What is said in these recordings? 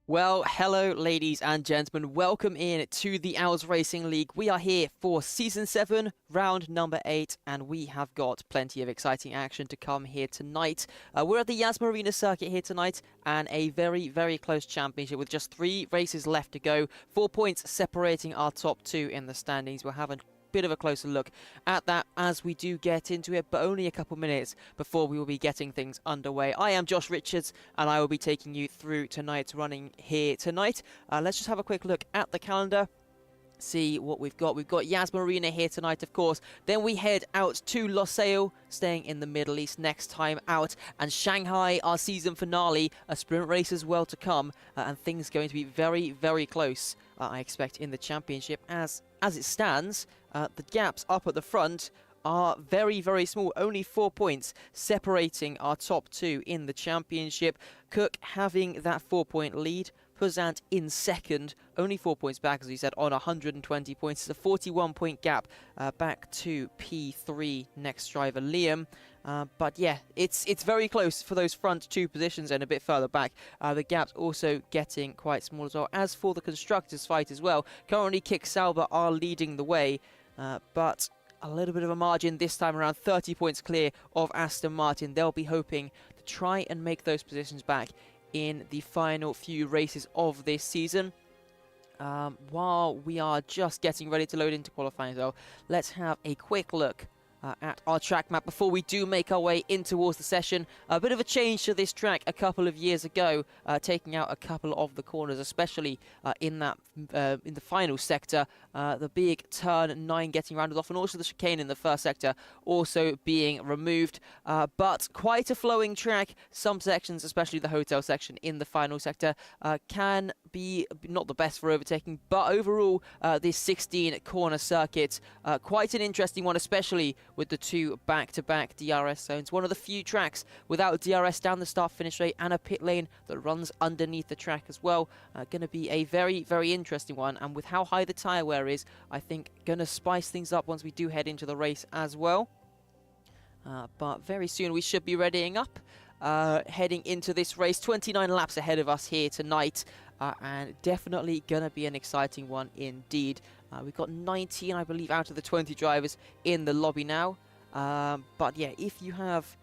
Well, hello, ladies and gentlemen. Welcome in to the OWLS Racing League. We are here for Season 7, round number 8, and we have got plenty of exciting action to come here tonight. We're at the Yas Marina circuit here tonight, and a very, very close championship with just 3 races left to go. 4 points separating our top 2 in the standings. We'll have a bit of a closer look at that as we do get into it, but only a couple minutes before we will be getting things underway. I am Josh Richards, and I will be taking you through tonight's running here tonight. Let's just have a quick look at the calendar, see what we've got. We've got Yas Marina here tonight, of course. Then we head out to Losail, staying in the Middle East next time out. And Shanghai, our season finale, a sprint race as well to come. And things going to be very, very close, I expect, in the championship. As it stands, the gaps up at the front are very, very small. Only 4 points separating our top 2 in the championship. Cooke having that 4-point lead. Puzant in second, only 4 points back, as we said, on 120 points. It's a 41-point gap back to P3 next driver Liam. But yeah, it's very close for those front 2 positions, and a bit further back. The gap's also getting quite small as well. As for the constructors' fight as well, currently Kick Sauber are leading the way, but a little bit of a margin this time around, 30 points clear of Aston Martin. They'll be hoping to try and make those positions back in the final few races of this season. While we are just getting ready to load into qualifying though, let's have a quick look at our track map before we do make our way in towards the session. A bit of a change to this track a couple of years ago, taking out a couple of the corners, especially in the final sector. The big turn 9 getting rounded off, and also the chicane in the first sector also being removed. But quite a flowing track. Some sections, especially the hotel section in the final sector, can be not the best for overtaking, but overall this 16 corner circuit, quite an interesting one, especially with the 2 back-to-back DRS zones. One of the few tracks without DRS down the start-finish straight, and a pit lane that runs underneath the track as well. Going to be a very, very interesting one, and with how high the tyre wear is, I think going to spice things up once we do head into the race as well. But very soon we should be readying up, heading into this race. 29 laps ahead of us here tonight, and definitely going to be an exciting one indeed. We've got 19, I believe, out of the 20 drivers in the lobby now. But yeah, if you have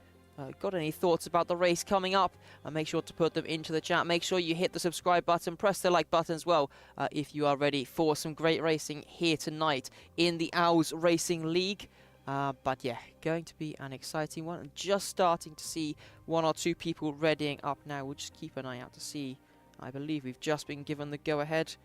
got any thoughts about the race coming up, make sure to put them into the chat. Make sure you hit the subscribe button, press the like button as well, if you are ready for some great racing here tonight in the OWLS Racing League. But yeah, going to be an exciting one. Just starting to see 1 or 2 people readying up now. We'll just keep an eye out to see. I believe we've just been given the go-ahead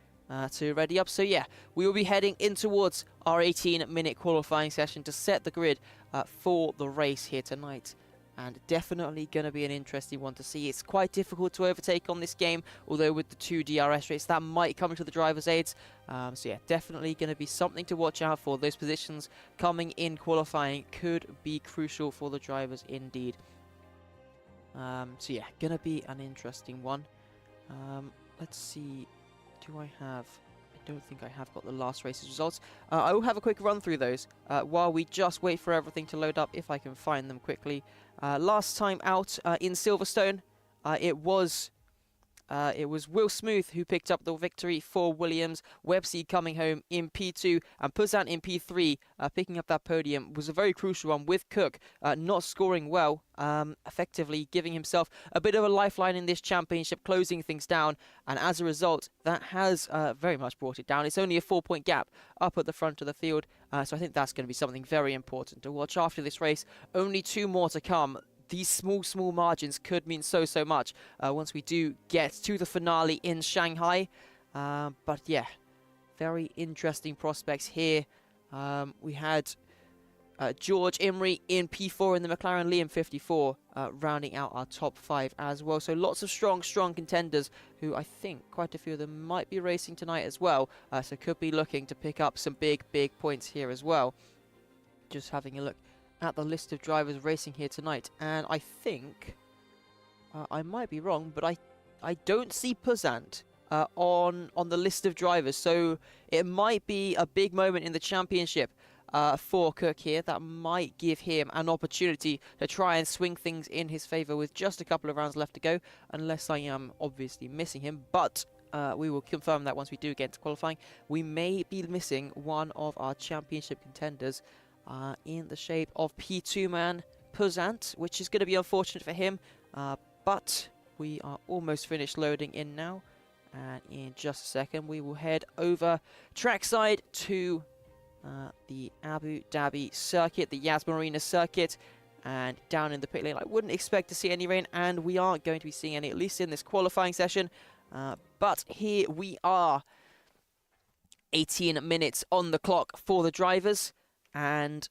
to ready up. So yeah, we will be heading in towards our 18-minute qualifying session to set the grid for the race here tonight. And definitely going to be an interesting one to see. It's quite difficult to overtake on this game, although with the 2 DRS rates, that might come to the driver's aids. So yeah, definitely going to be something to watch out for. Those positions coming in qualifying could be crucial for the drivers indeed. So yeah, going to be an interesting one. Let's see, I don't think I have got the last race's results. I will have a quick run through those while we just wait for everything to load up, if I can find them quickly. Last time out in Silverstone, it was Will Smooth who picked up the victory for Williams. Websey coming home in P2, and Puzant in P3, picking up that podium. Was a very crucial one, with Cooke not scoring well, effectively giving himself a bit of a lifeline in this championship, closing things down, and as a result, that has very much brought it down. It's only a 4-point gap up at the front of the field, so I think that's going to be something very important to watch after this race. Only 2 more to come. These small margins could mean so much once we do get to the finale in Shanghai. But yeah, very interesting prospects here. We had George Imrie in P4 in the McLaren, Liam 54, rounding out our top 5 as well. So lots of strong contenders who I think quite a few of them might be racing tonight as well. So could be looking to pick up some big points here as well. Just having a look at the list of drivers racing here tonight, and I think I might be wrong, but I don't see Puzant on the list of drivers, so it might be a big moment in the championship for Cook here. That might give him an opportunity to try and swing things in his favour with just a couple of rounds left to go, unless I am obviously missing him. But we will confirm that once we do get into qualifying. We may be missing one of our championship contenders in the shape of P2 man Puzant, which is going to be unfortunate for him. But we are almost finished loading in now. And in just a second, we will head over trackside to the Abu Dhabi circuit, the Yas Marina circuit, and down in the pit lane. I wouldn't expect to see any rain, and we aren't going to be seeing any, at least in this qualifying session. But here we are, 18 minutes on the clock for the drivers, and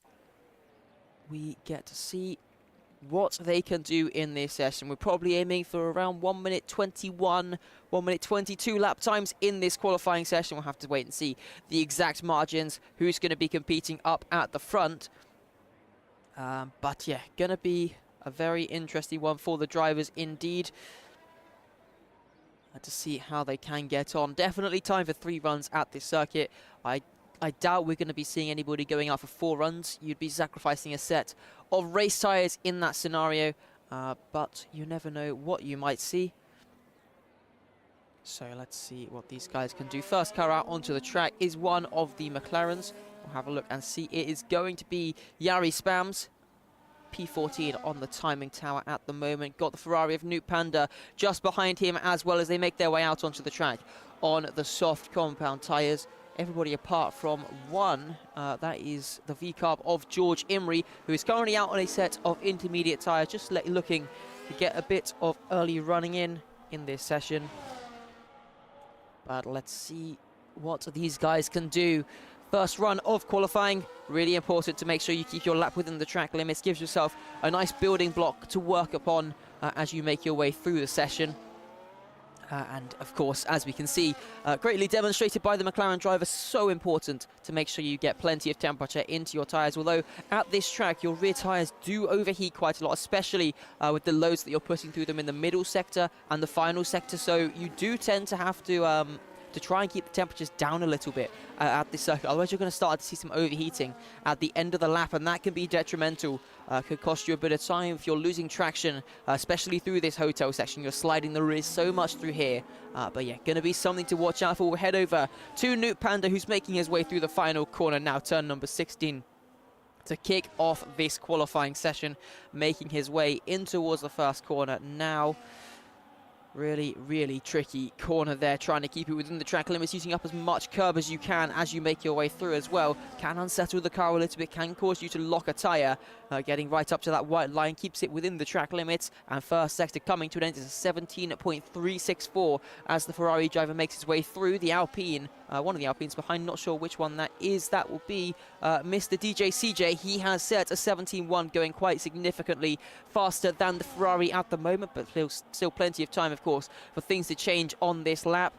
we get to see what they can do in this session. We're probably aiming for around 1 minute 21, 1 minute 22 lap times in this qualifying session. We'll have to wait and see the exact margins, who's going to be competing up at the front. But yeah, going to be a very interesting one for the drivers indeed. To see how they can get on. Definitely time for 3 runs at this circuit. I doubt we're going to be seeing anybody going out for 4 runs. You'd be sacrificing a set of race tyres in that scenario, but you never know what you might see. So let's see what these guys can do. First car out onto the track is one of the McLarens. We'll have a look and see. It is going to be Yari Spams. P14 on the timing tower at the moment. Got the Ferrari of Nuke Panda just behind him, as well as they make their way out onto the track on the soft compound tyres. Everybody apart from one, that is the V-carb of George Imrie, who is currently out on a set of intermediate tyres, just looking to get a bit of early running in this session. But let's see what these guys can do. First run of qualifying, really important to make sure you keep your lap within the track limits. Gives yourself a nice building block to work upon as you make your way through the session. And of course, as we can see, greatly demonstrated by the McLaren driver, so important to make sure you get plenty of temperature into your tyres. Although at this track, your rear tyres do overheat quite a lot, especially with the loads that you're putting through them in the middle sector and the final sector. So you do tend to have to try and keep the temperatures down a little bit at this circuit. Otherwise, you're going to start to see some overheating at the end of the lap, and that can be detrimental. Could cost you a bit of time if you're losing traction, especially through this hotel section. You're sliding the rear so much through here. But yeah, going to be something to watch out for. We'll head over to Nuke Panda, who's making his way through the final corner now, turn number 16. To kick off this qualifying session, making his way in towards the first corner now. Really, really tricky corner there, trying to keep it within the track limits, using up as much curb as you can as you make your way through as well. Can unsettle the car a little bit, can cause you to lock a tyre. Getting right up to that white line, keeps it within the track limits. And first sector coming to an end is a 17.364 as the Ferrari driver makes his way through. The Alpine, one of the Alpines behind, not sure which one that is. That will be Mr. DJ CJ. He has set a 17.1, going quite significantly faster than the Ferrari at the moment, but still plenty of time, of course, for things to change on this lap.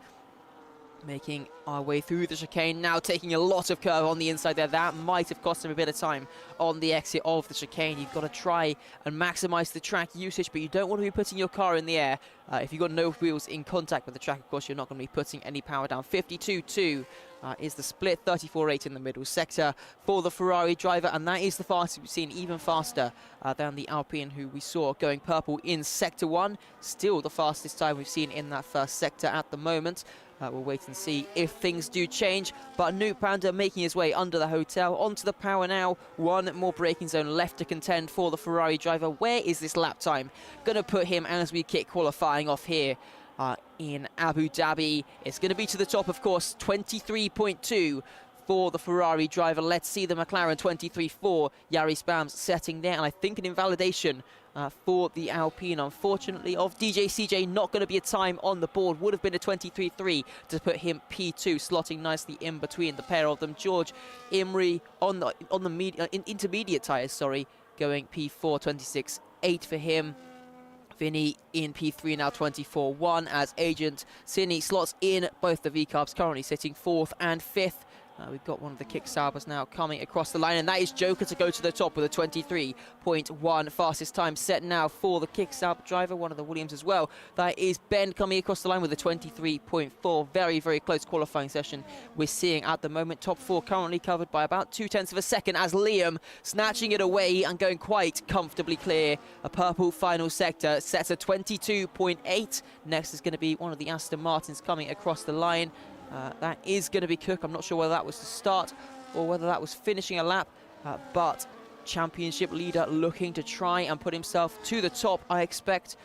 Making our way through the chicane now, taking a lot of curve on the inside there. That might have cost him a bit of time on the exit of the chicane. You've got to try and maximize the track usage, but you don't want to be putting your car in the air. If you've got no wheels in contact with the track, of course, you're not going to be putting any power down. 52.2 is the split, 34.8 in the middle sector for the Ferrari driver, and that is the fastest we've seen, even faster than the Alpine, who we saw going purple in Sector 1. Still the fastest time we've seen in that first sector at the moment. We'll wait and see if things do change. But Nuke Panda making his way under the hotel, onto the power now. One more braking zone left to contend for the Ferrari driver. Where is this lap time going to put him as we kick qualifying off here in Abu Dhabi? It's going to be to the top, of course, 23.2 for the Ferrari driver. Let's see the McLaren 23.4. Yari Spams setting there, and I think an invalidation for the Alpine, unfortunately, of DJ CJ. Not going to be a time on the board. Would have been a 23.3 to put him P2, slotting nicely in between the pair of them. George Imrie on the intermediate tyres, sorry, going P4, 26.8 for him. Vinny in P3 now, 24.1 as Agent Cine slots in both the V-carbs, currently sitting 4th and 5th. We've got one of the kick salvers now coming across the line, and that is Joker to go to the top with a 23.1 fastest time set now for the kick salver driver, one of the Williams as well. That is Ben coming across the line with a 23.4. Very, very close qualifying session we're seeing at the moment. Top 4 currently covered by about 0.2 of a second as Liam snatching it away and going quite comfortably clear. A purple final sector sets a 22.8. Next is going to be one of the Aston Martins coming across the line. That is going to be Cook. I'm not sure whether that was the start or whether that was finishing a lap, but championship leader looking to try and put himself to the top, I expect.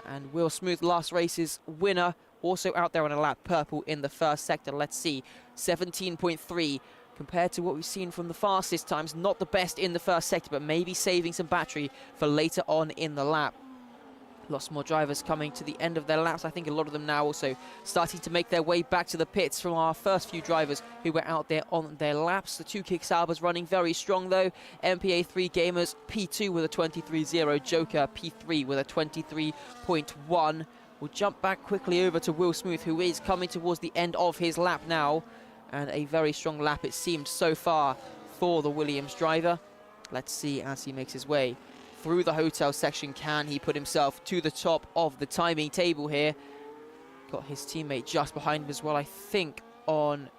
And Will Smooth, last race's winner, also out there on a lap, purple in the first sector. Let's see, 17.3 compared to what we've seen from the fastest times. Not the best in the first sector, but maybe saving some battery for later on in the lap. Lots more drivers coming to the end of their laps. I think a lot of them now also starting to make their way back to the pits from our first few drivers who were out there on their laps. The 2 kick salvers running very strong though. MPA3 Gamers P2 with a 23.0. Joker P3 with a 23.1. We'll jump back quickly over to Will Smooth, who is coming towards the end of his lap now. And a very strong lap it seemed so far for the Williams driver. Let's see as he makes his way through the hotel section. Can he put himself to the top of the timing table here? Got his teammate just behind him as well, I think, on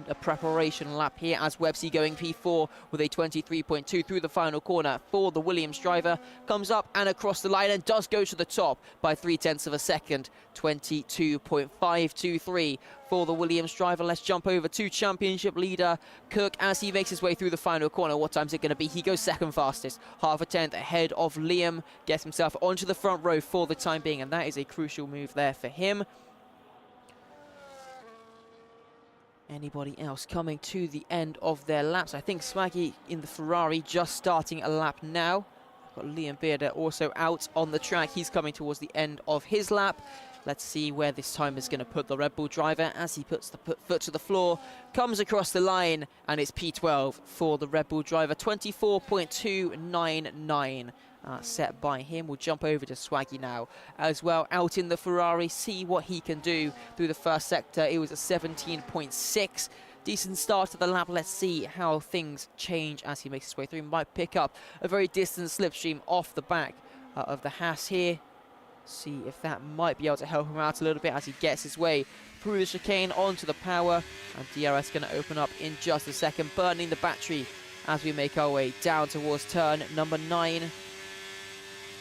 a preparation lap here, as Websy going P4 with a 23.2 through the final corner for the Williams driver. Comes up and across the line and does go to the top by 0.3 of a second. 22.523 for the Williams driver. Let's jump over to championship leader Cook as he makes his way through the final corner. What time's it going to be? He goes second fastest, half a tenth ahead of Liam. Gets himself onto the front row for the time being, and that is a crucial move there for him. Anybody else coming to the end of their laps? I think Swaggy in the Ferrari just starting a lap now. Got Liam Bearder also out on the track. He's coming towards the end of his lap. Let's see where this time is going to put the Red Bull driver as he puts the foot to the floor. Comes across the line, and it's P12 for the Red Bull driver. 24.299. Set by him. We'll jump over to Swaggy now as well, out in the Ferrari, see what he can do through the first sector. It was a 17.6. Decent start to the lap. Let's see how things change as he makes his way through. Might pick up a very distant slipstream off the back of the Haas here. See if that might be able to help him out a little bit as he gets his way through the chicane onto the power. And DRS going to open up in just a second, burning the battery as we make our way down towards turn number 9.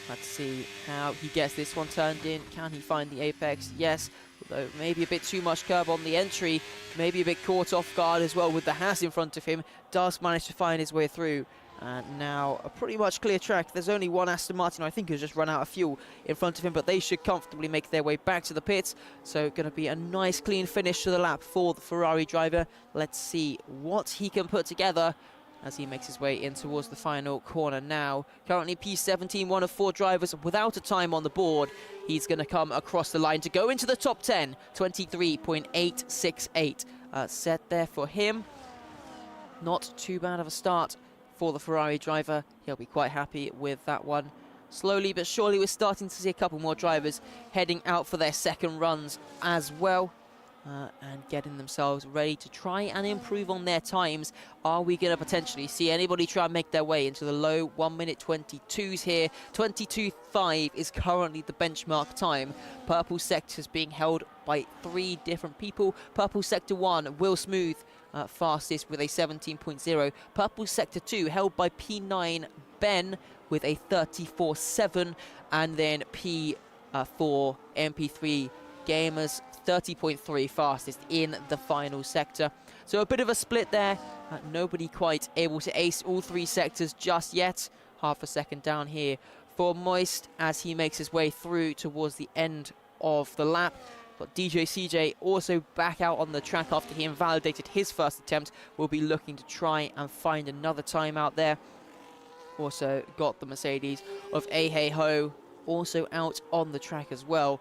Let's see how he gets this one turned in. Can he find the apex? Yes, although maybe a bit too much curb on the entry. Maybe a bit caught off guard as well with the Haas in front of him. Does manage to find his way through. And now a pretty much clear track. There's only one Aston Martin, I think, who's just run out of fuel in front of him, but they should comfortably make their way back to the pits. So going to be a nice clean finish to the lap for the Ferrari driver. Let's see what he can put together as he makes his way in towards the final corner now. Currently P17, one of 4 drivers without a time on the board. He's going to come across the line to go into the top 10. 23.868 set there for him. Not too bad of a start for the Ferrari driver. He'll be quite happy with that one. Slowly but surely we're starting to see a couple more drivers heading out for their second runs as well. And getting themselves ready to try and improve on their times. Are we going to potentially see anybody try and make their way into the low 1:22 22s here? 22.5 is currently the benchmark time. Purple sector is being held by 3 different people. Purple sector 1, Will Smooth, fastest with a 17.0. Purple sector 2 held by P9 Ben with a 34.7, and then P4 MP3 Gamers 30.3 fastest in the final sector. So a bit of a split there. Nobody quite able to ace all 3 sectors just yet. Half a second down here for Moist as he makes his way through towards the end of the lap. But DJ CJ also back out on the track after he invalidated his first attempt. Will be looking to try and find another time out there. Also got the Mercedes of Hey Ho also out on the track as well.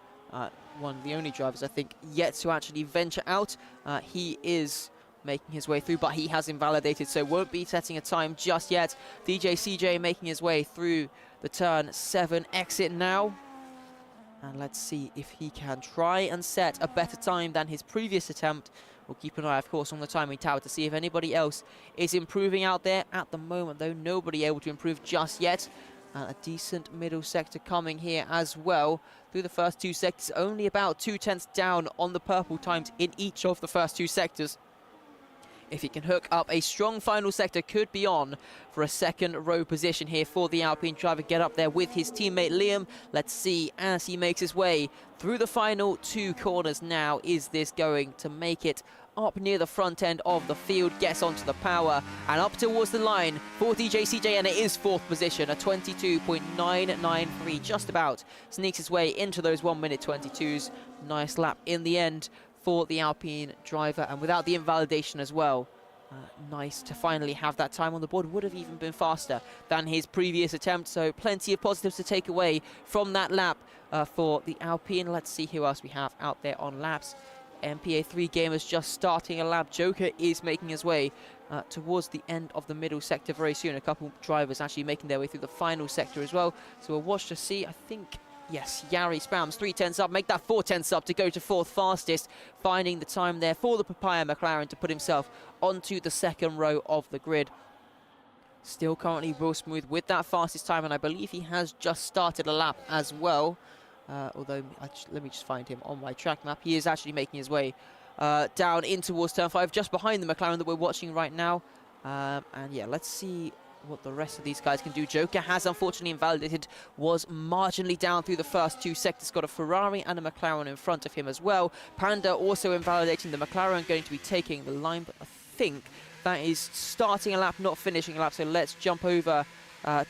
One of the only drivers, I think, yet to actually venture out. He is making his way through, but he has invalidated, so won't be setting a time just yet. DJ CJ making his way through the turn 7 exit now. And let's see if he can try and set a better time than his previous attempt, We'll keep an eye, of course, on the timing tower to see if anybody else is improving out there. At the moment, though, nobody able to improve just yet. And a decent middle sector coming here as well. Through the first two sectors, only about 2/10 down on the purple times in each of the first two sectors. If he can hook up a strong final sector, could be on for a second row position here for the Alpine driver. Get up there with his teammate Liam. Let's see as he makes his way through the final two corners now. Is this going to make it up near the front end of the field? Gets onto the power and up towards the line for DJCJ, and it is fourth position, a 22.993, just about sneaks his way into those 1:22. Nice lap in the end for the Alpine driver, and without the invalidation as well. Nice to finally have that time on the board. Would have even been faster than his previous attempt, so plenty of positives to take away from that lap for the Alpine. Let's see who else we have out there on laps. MPA3 gamers just starting a lap. Joker is making his way towards the end of the middle sector very soon. A couple drivers actually making their way through the final sector as well, so we'll watch to see. I think, yes, Yari Spams 3/10 up, make that 4/10 up to go to fourth fastest, finding the time there for the Papaya McLaren to put himself onto the second row of the grid. Still currently Will Smooth with that fastest time, and I believe he has just started a lap as well. Although, let me just find him on my track map. He is actually making his way down in towards turn 5, just behind the McLaren that we're watching right now. And yeah, let's see what the rest of these guys can do. Joker has unfortunately invalidated, was marginally down through the first two sectors, got a Ferrari and a McLaren in front of him as well. Panda also invalidating, the McLaren going to be taking the line, but I think that is starting a lap, not finishing a lap, so let's jump over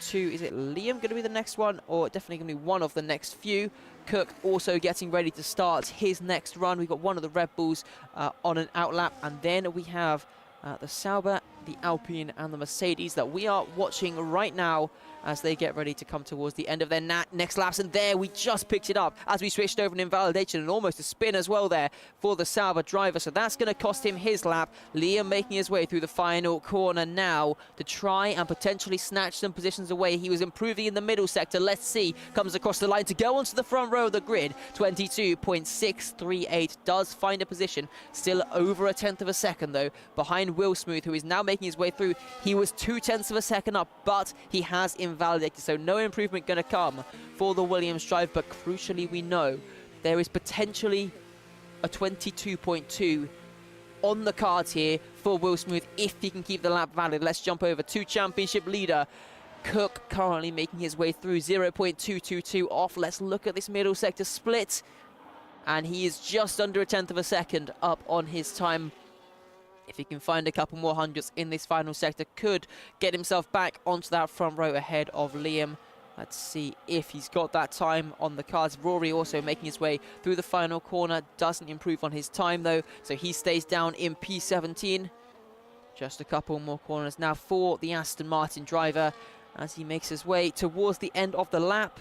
to, is it Liam going to be the next one, or definitely going to be one of the next few. Cook also getting ready to start his next run. We've got one of the Red Bulls on an outlap, and then we have the Sauber, the Alpine and the Mercedes that we are watching right now as they get ready to come towards the end of their next laps. And there we just picked it up as we switched over an invalidation and almost a spin as well there for the Sauber driver, so that's going to cost him his lap. Liam making his way through the final corner now to try and potentially snatch some positions away. He was improving in the middle sector. Let's see, comes across the line to go onto the front row of the grid. 22.638, does find a position, still over a tenth of a second though behind Will Smooth, who is now making his way through. He was 0.2 of a second up, but he has invalidated, so no improvement going to come for the Williams drive. But crucially, we know there is potentially a 22.2 on the cards here for Will Smooth if he can keep the lap valid. Let's jump over to championship leader Cook, currently making his way through, 0.222 off. Let's look at this middle sector split, and he is just under a tenth of a second up on his time. If he can find a couple more hundredths in this final sector, could get himself back onto that front row ahead of Liam. Let's see if he's got that time on the cards. Rory also making his way through the final corner, doesn't improve on his time though, so he stays down in P17. Just a couple more corners now for the Aston Martin driver as he makes his way towards the end of the lap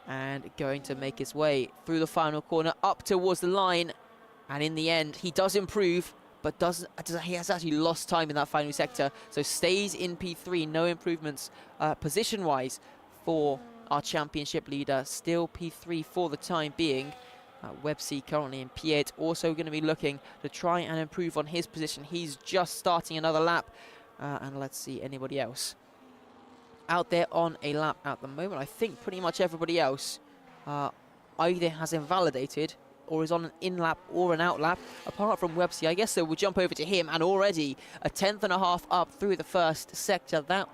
and going to make his way through the final corner up towards the line. And in the end, he does improve, but he has actually lost time in that final sector, so stays in P3, no improvements position-wise for our championship leader, still P3 for the time being. Websy currently in P8, also going to be looking to try and improve on his position. He's just starting another lap, and let's see anybody else out there on a lap at the moment. I think pretty much everybody else either has invalidated or is on an in-lap or an out-lap, apart from Websy. I guess so we'll jump over to him, and already a tenth and a half up through the first sector. That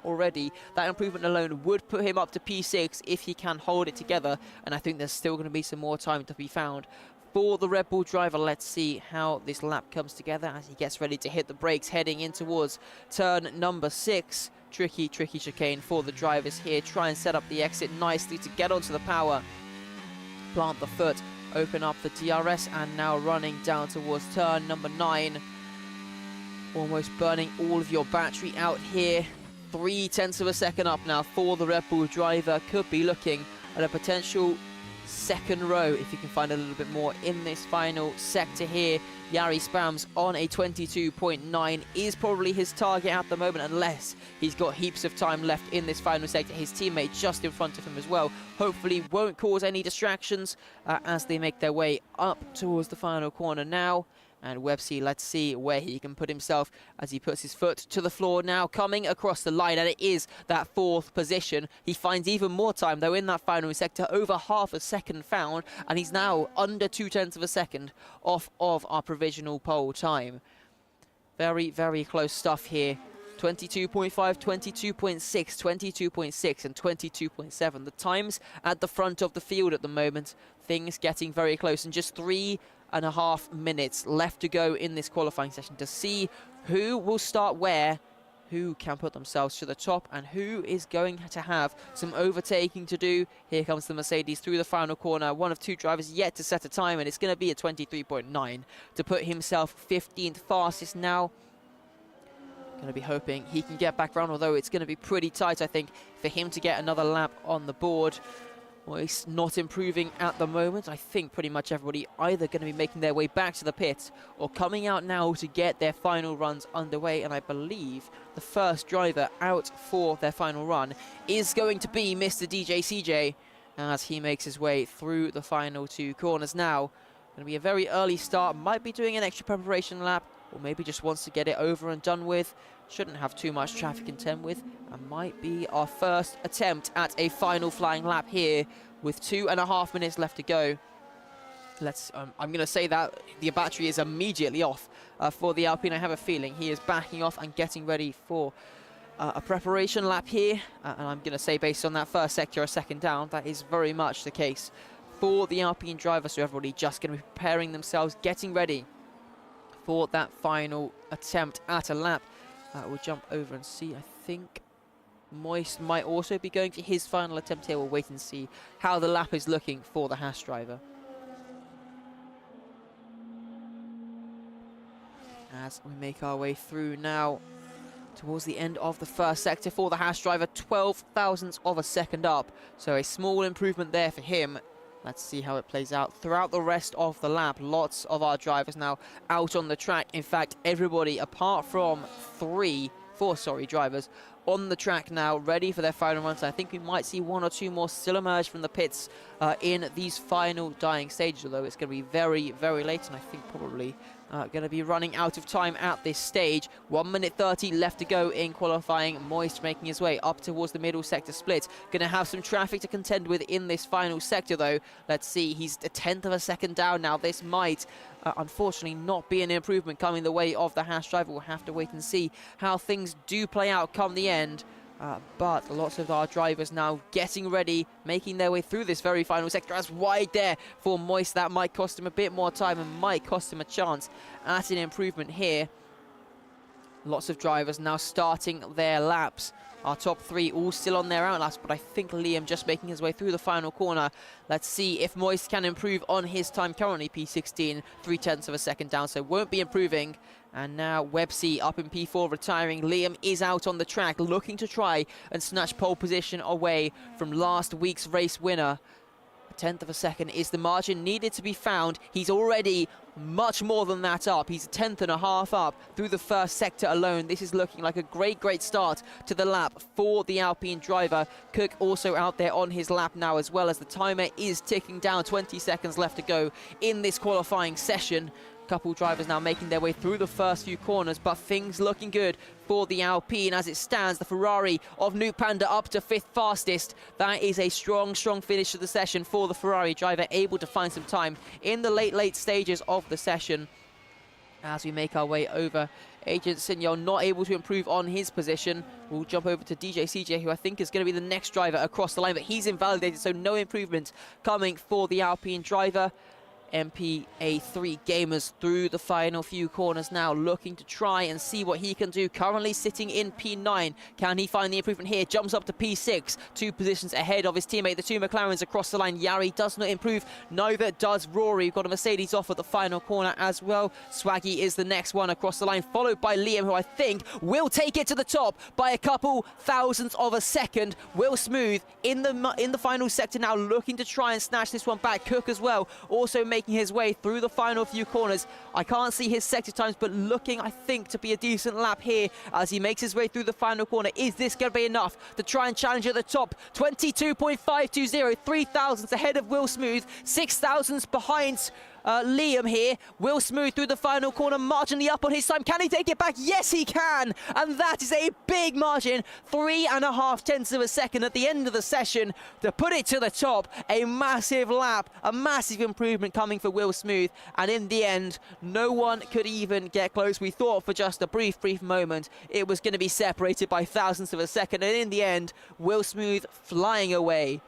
improvement alone would put him up to P6 if he can hold it together, and I think there's still going to be some more time to be found for the Red Bull driver. Let's see how this lap comes together as he gets ready to hit the brakes, heading in towards turn number 6. Tricky chicane for the drivers here. Try and set up the exit nicely to get onto the power. Plant the foot, open up the DRS, and now running down towards turn number 9. Almost burning all of your battery out here. 0.3 of a second up now for the Red Bull driver. Could be looking at a potential second row if you can find a little bit more in this final sector here. Yari Spams on a 22.9 is probably his target at the moment, unless he's got heaps of time left in this final sector. His teammate just in front of him as well hopefully won't cause any distractions as they make their way up towards the final corner now. And Websy, let's see where he can put himself as he puts his foot to the floor now, coming across the line, and it is that fourth position. He finds even more time, though, in that final sector, over half a second found, and he's now under 0.2 of a second off of our provisional pole time. Very, very close stuff here. 22.5, 22.6, 22.6 and 22.7. The times at the front of the field at the moment, things getting very close, and just 3.5 minutes left to go in this qualifying session to see who will start where, who can put themselves to the top, and who is going to have some overtaking to do. Here comes the Mercedes through the final corner. One of two drivers yet to set a time, and it's going to be a 23.9 to put himself 15th fastest now. Going to be hoping he can get back round, although it's going to be pretty tight, I think, for him to get another lap on the board. Well, he's not improving at the moment. I think pretty much everybody either going to be making their way back to the pit or coming out now to get their final runs underway. And I believe the first driver out for their final run is going to be Mr. DJ CJ as he makes his way through the final two corners now. Going to be a very early start. Might be doing an extra preparation lap, or maybe just wants to get it over and done with. Shouldn't have too much traffic to contend with, and might be our first attempt at a final flying lap here with 2.5 minutes left to go. Let's. I'm going to say that the battery is immediately off for the Alpine. I have a feeling he is backing off and getting ready for a preparation lap here, and I'm going to say based on that first sector, a second down, that is very much the case for the Alpine driver. So everybody just going to be preparing themselves, getting ready for that final attempt at a lap. We'll jump over and see. I think Moist might also be going for his final attempt here. We'll wait and see how the lap is looking for the Haas driver. As we make our way through now towards the end of the first sector for the Haas driver, 12 thousandths of a second up. So a small improvement there for him. Let's see how it plays out throughout the rest of the lap. Lots of our drivers now out on the track. In fact, everybody apart from four drivers on the track now, ready for their final runs. I think we might see one or two more still emerge from the pits in these final dying stages, although it's going to be very, very late, and I think probably going to be running out of time at this stage. 1 minute 30 left to go in qualifying. Moist making his way up towards the middle sector split. Going to have some traffic to contend with in this final sector, though. Let's see, he's a 1/10 of a second down now. This might unfortunately not be an improvement coming the way of the Haas driver. We'll have to wait and see how things do play out come the end. But lots of our drivers now getting ready, making their way through this very final sector. As wide there for Moist, that might cost him a bit more time and might cost him a chance at an improvement here. Lots of drivers now starting their laps. Our top three all still on their outlaps, but I think Liam just making his way through the final corner. Let's see if Moist can improve on his time. Currently P16, 0.3 of a second down, so won't be improving. And now Websy up in P4 retiring. Liam is out on the track looking to try and snatch pole position away from last week's race winner. 1/10 of a second is the margin needed to be found. He's already much more than that up. He's 1.5 up through the first sector alone. This is looking like a great start to the lap for the Alpine driver. Cook also out there on his lap now, as well as the timer is ticking down. 20 seconds left to go in this qualifying session. Couple drivers now making their way through the first few corners, but things looking good for the Alpine as it stands. The Ferrari of New Panda up to 5th fastest. That is a strong finish to the session for the Ferrari driver, able to find some time in the late stages of the session. As we make our way over, Agent Signol not able to improve on his position. We'll jump over to DJ CJ, who I think is going to be the next driver across the line, but he's invalidated, so no improvement coming for the Alpine driver. MPA3 Gamers through the final few corners now, looking to try and see what he can do. Currently sitting in P9. Can he find the improvement here? Jumps up to P6, 2 positions ahead of his teammate. The two McLarens across the line. Yari does not improve, neither does Rory. We've got a Mercedes off at the final corner as well. Swaggy is the next one across the line, followed by Liam, who I think will take it to the top by a couple thousandths of a second. Will Smooth in the final sector now, looking to try and snatch this one back. Cook as well, also making his way through the final few corners. I can't see his sector times, but looking, I think, to be a decent lap here as he makes his way through the final corner. Is this going to be enough to try and challenge at the top? 22.520, 3 thousandths ahead of Will Smooth, 6 thousandths behind Liam here. Will Smooth through the final corner, marginally up on his time. Can he take it back? Yes, he can. And that is a big margin. 3.5 tenths of a second at the end of the session to put it to the top. A massive lap, a massive improvement coming for Will Smooth. And in the end, no one could even get close. We thought for just a brief moment it was going to be separated by thousandths of a second. And in the end, Will Smooth flying away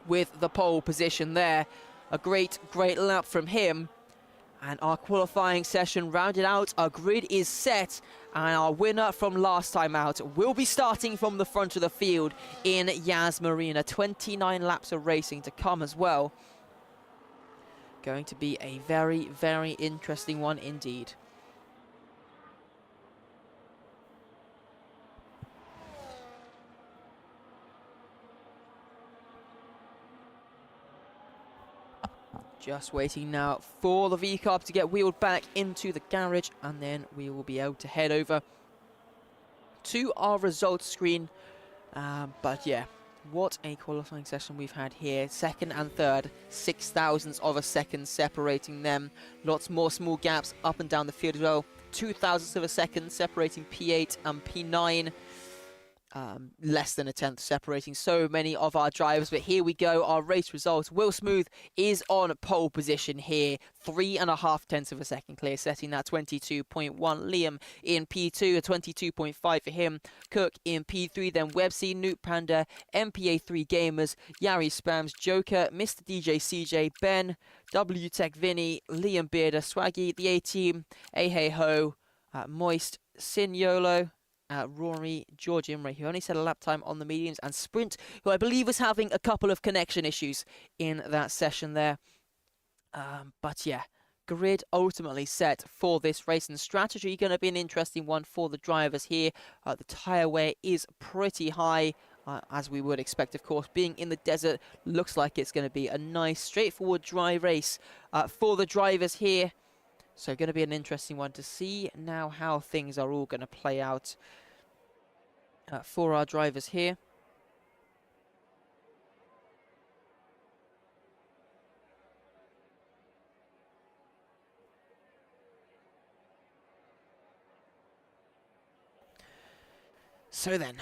with the pole position there. A great lap from him. And our qualifying session rounded out. Our grid is set. And our winner from last time out will be starting from the front of the field in Yas Marina. 29 laps of racing to come as well. Going to be a very interesting one indeed. Just waiting now for the V-Carb to get wheeled back into the garage, and then we will be able to head over to our results screen. But yeah, what a qualifying session we've had here. Second and third, 6 thousandths of a second separating them. Lots more small gaps up and down the field as well. 2 thousandths of a second separating P8 and P9. Less than a tenth separating so many of our drivers. But here we go, our race results. Will Smooth is on pole position here, 3.5 tenths of a second clear, setting that 22.1. Liam in P2, a 22.5 for him. Cook in P3, then Websy, Noot Panda, MPA3 Gamers, Yari Spams, Joker, Mr. DJ CJ, Ben, W Tech Vinny, Liam Bearder, Swaggy, the A-Team, Hey Ho, Moist, Sin Yolo, Rory, George Imre, who only set a lap time on the mediums, and Sprint, who I believe was having a couple of connection issues in that session there. But yeah, grid ultimately set for this race, and strategy going to be an interesting one for the drivers here. The tyre wear is pretty high, as we would expect, of course. Being in the desert, looks like it's going to be a nice, straightforward, dry race for the drivers here. So going to be an interesting one to see now how things are all going to play out for our drivers here. So then,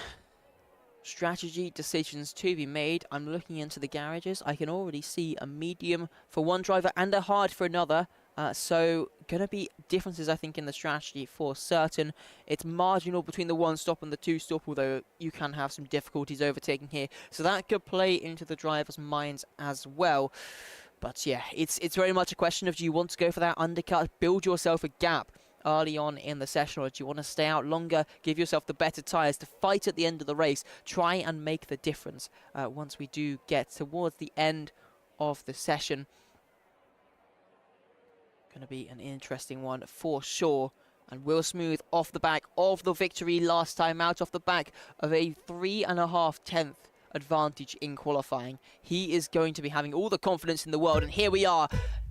strategy decisions to be made. I'm looking into the garages. I can already see a medium for one driver and a hard for another. So going to be differences, I think, in the strategy for certain. It's marginal between the one stop and the two stop, although you can have some difficulties overtaking here. So that could play into the drivers' minds as well. But yeah, it's very much a question of, do you want to go for that undercut, build yourself a gap early on in the session, or do you want to stay out longer, give yourself the better tyres to fight at the end of the race, try and make the difference once we do get towards the end of the session. Going to be an interesting one for sure. And Will Smooth off the back of the victory last time out, off the back of a 3.5 tenth advantage in qualifying. He is going to be having all the confidence in the world, and here we are,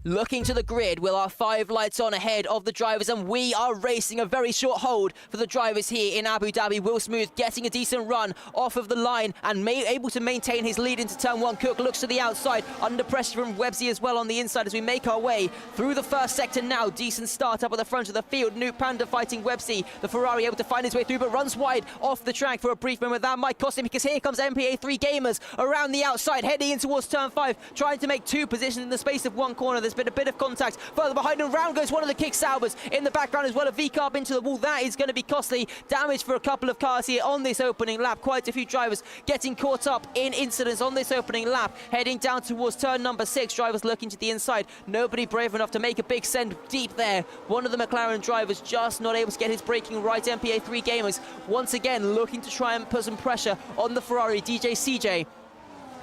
looking to the grid with our 5 lights on ahead of the drivers, and we are racing a very short hold for the drivers here in Abu Dhabi. Will Smooth getting a decent run off of the line and able to maintain his lead into turn 1. Cook looks to the outside, under pressure from Websy as well on the inside as we make our way through the first sector now. Decent start up at the front of the field. Noot Panda fighting Websy. The Ferrari able to find his way through, but runs wide off the track for a brief moment. That might cost him, because here comes MPA3 Gamers around the outside, heading in towards turn 5, trying to make 2 positions in the space of 1 corner. There's been a bit of contact further behind, and round goes one of the kick Saubers in the background as well. A V-Carb into the wall. That is going to be costly damage for a couple of cars here on this opening lap. Quite a few drivers getting caught up in incidents on this opening lap. Heading down towards turn number 6. Drivers looking to the inside. Nobody brave enough to make a big send deep there. One of the McLaren drivers just not able to get his braking right. MPA3 Gamers once again looking to try and put some pressure on the Ferrari. DJ CJ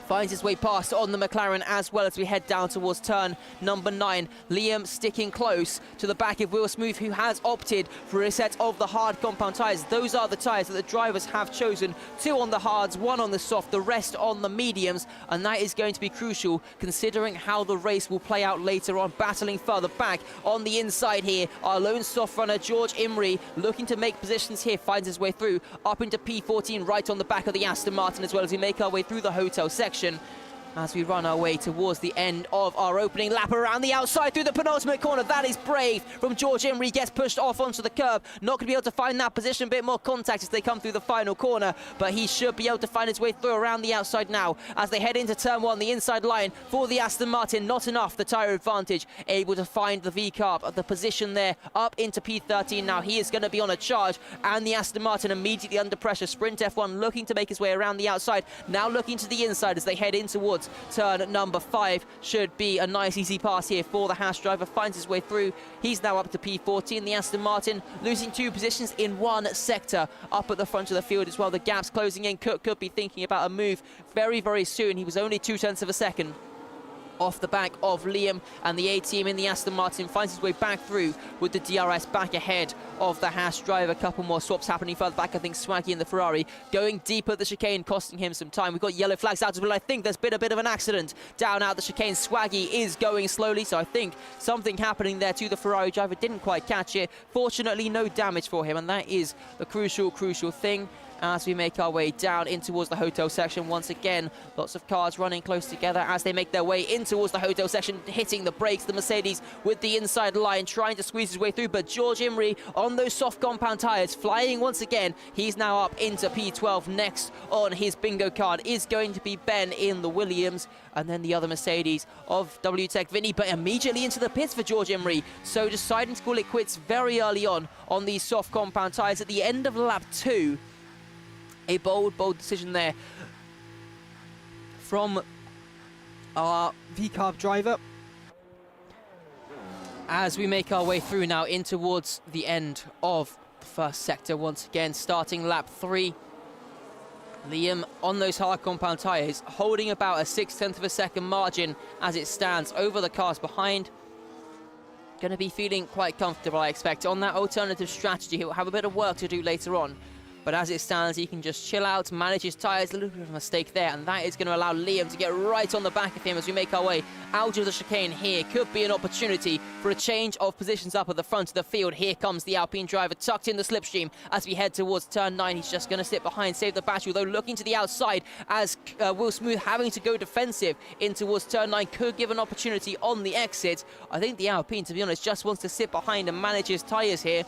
finds his way past on the McLaren as well as we head down towards turn number 9. Liam sticking close to the back of Will Smooth, who has opted for a set of the hard compound tyres. Those are the tyres that the drivers have chosen. 2 on the hards, 1 on the soft, the rest on the mediums, and that is going to be crucial considering how the race will play out later on. Battling further back on the inside here, our lone soft runner George Imre looking to make positions here, finds his way through up into P14 right on the back of the Aston Martin as well as we make our way through the hotel section. as we run our way towards the end of our opening lap around the outside through the penultimate corner. That is brave from George Imrie. Gets pushed off onto the curb. Not going to be able to find that position. A bit more contact as they come through the final corner, but he should be able to find his way through around the outside now as they head into turn one. The inside line for the Aston Martin. Not enough. The tyre advantage. Able to find the V-carb at the position there up into P13. Now he is going to be on a charge, and the Aston Martin immediately under pressure. Sprint F1 looking to make his way around the outside. Now looking to the inside as they head in towards turn number 5. Should be a nice easy pass here for the Haas driver. Finds his way through. He's now up to P14. The Aston Martin losing 2 positions in 1 sector up at the front of the field as well. The gap's closing in. Cook could be thinking about a move very, very soon. He was only 0.2 of a second off the back of Liam, and the A-team in the Aston Martin finds his way back through with the DRS back ahead of the Haas driver. A couple more swaps happening further back. I think Swaggy in the Ferrari going deep at the chicane, costing him some time. We've got yellow flags out as well. I think there's been a bit of an accident down out the chicane. Swaggy is going slowly, so I think something happening there to the Ferrari driver. Didn't quite catch it. Fortunately, no damage for him, and that is the crucial thing. As we make our way down in towards the hotel section once again. Lots of cars running close together as they make their way in towards the hotel section, hitting the brakes. The Mercedes with the inside line trying to squeeze his way through, but George Imrie on those soft compound tyres flying once again. He's now up into P12. Next on his bingo card is going to be Ben in the Williams, and then the other Mercedes of WTech Vinny, but immediately into the pits for George Imrie. So deciding to call it quits very early on these soft compound tyres at the end of lap 2. A bold decision there from our V-carb driver. As we make our way through now in towards the end of the first sector once again, starting lap 3. Liam on those hard compound tyres, holding about a 0.6 of a second margin as it stands over the cars behind. Going to be feeling quite comfortable, I expect. On that alternative strategy, he'll have a bit of work to do later on. But as it stands, he can just chill out, manage his tyres. A little bit of a mistake there, and that is going to allow Liam to get right on the back of him as we make our way out of the chicane here. Could be an opportunity for a change of positions up at the front of the field. Here comes the Alpine driver, tucked in the slipstream as we head towards turn 9. He's just going to sit behind, save the battery, although looking to the outside as Will Smooth having to go defensive in towards turn 9 could give an opportunity on the exit. I think the Alpine, to be honest, just wants to sit behind and manage his tyres here.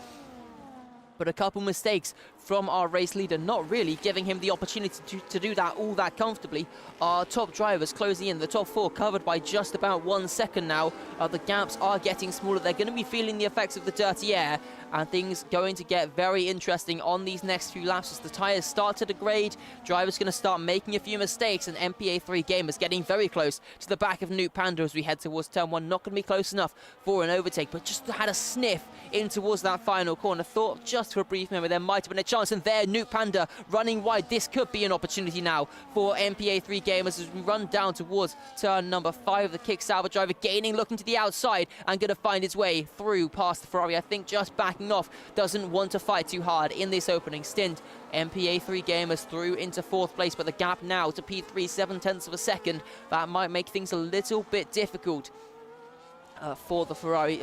But a couple mistakes from our race leader, not really giving him the opportunity to do that all that comfortably. Our top drivers closing in, the top 4 covered by just about 1 second now. The gaps are getting smaller. They're going to be feeling the effects of the dirty air, and things going to get very interesting on these next few laps as the tyres start to degrade. Drivers going to start making a few mistakes, and MPA3 Gamers getting very close to the back of Nuke Panda as we head towards turn 1. Not going to be close enough for an overtake, but just had a sniff in towards that final corner. Thought just for a brief moment there might have been a chance, and there Nuke Panda running wide. This could be an opportunity now for MPA3 Gamers as we run down towards turn number 5. The Kick Sauber driver gaining, looking to the outside and going to find his way through past the Ferrari. I think just backing off, doesn't want to fight too hard in this opening stint. MPA3 Gamers through into 4th place, but the gap now to P3, 0.7 of a second. That might make things a little bit difficult for the Ferrari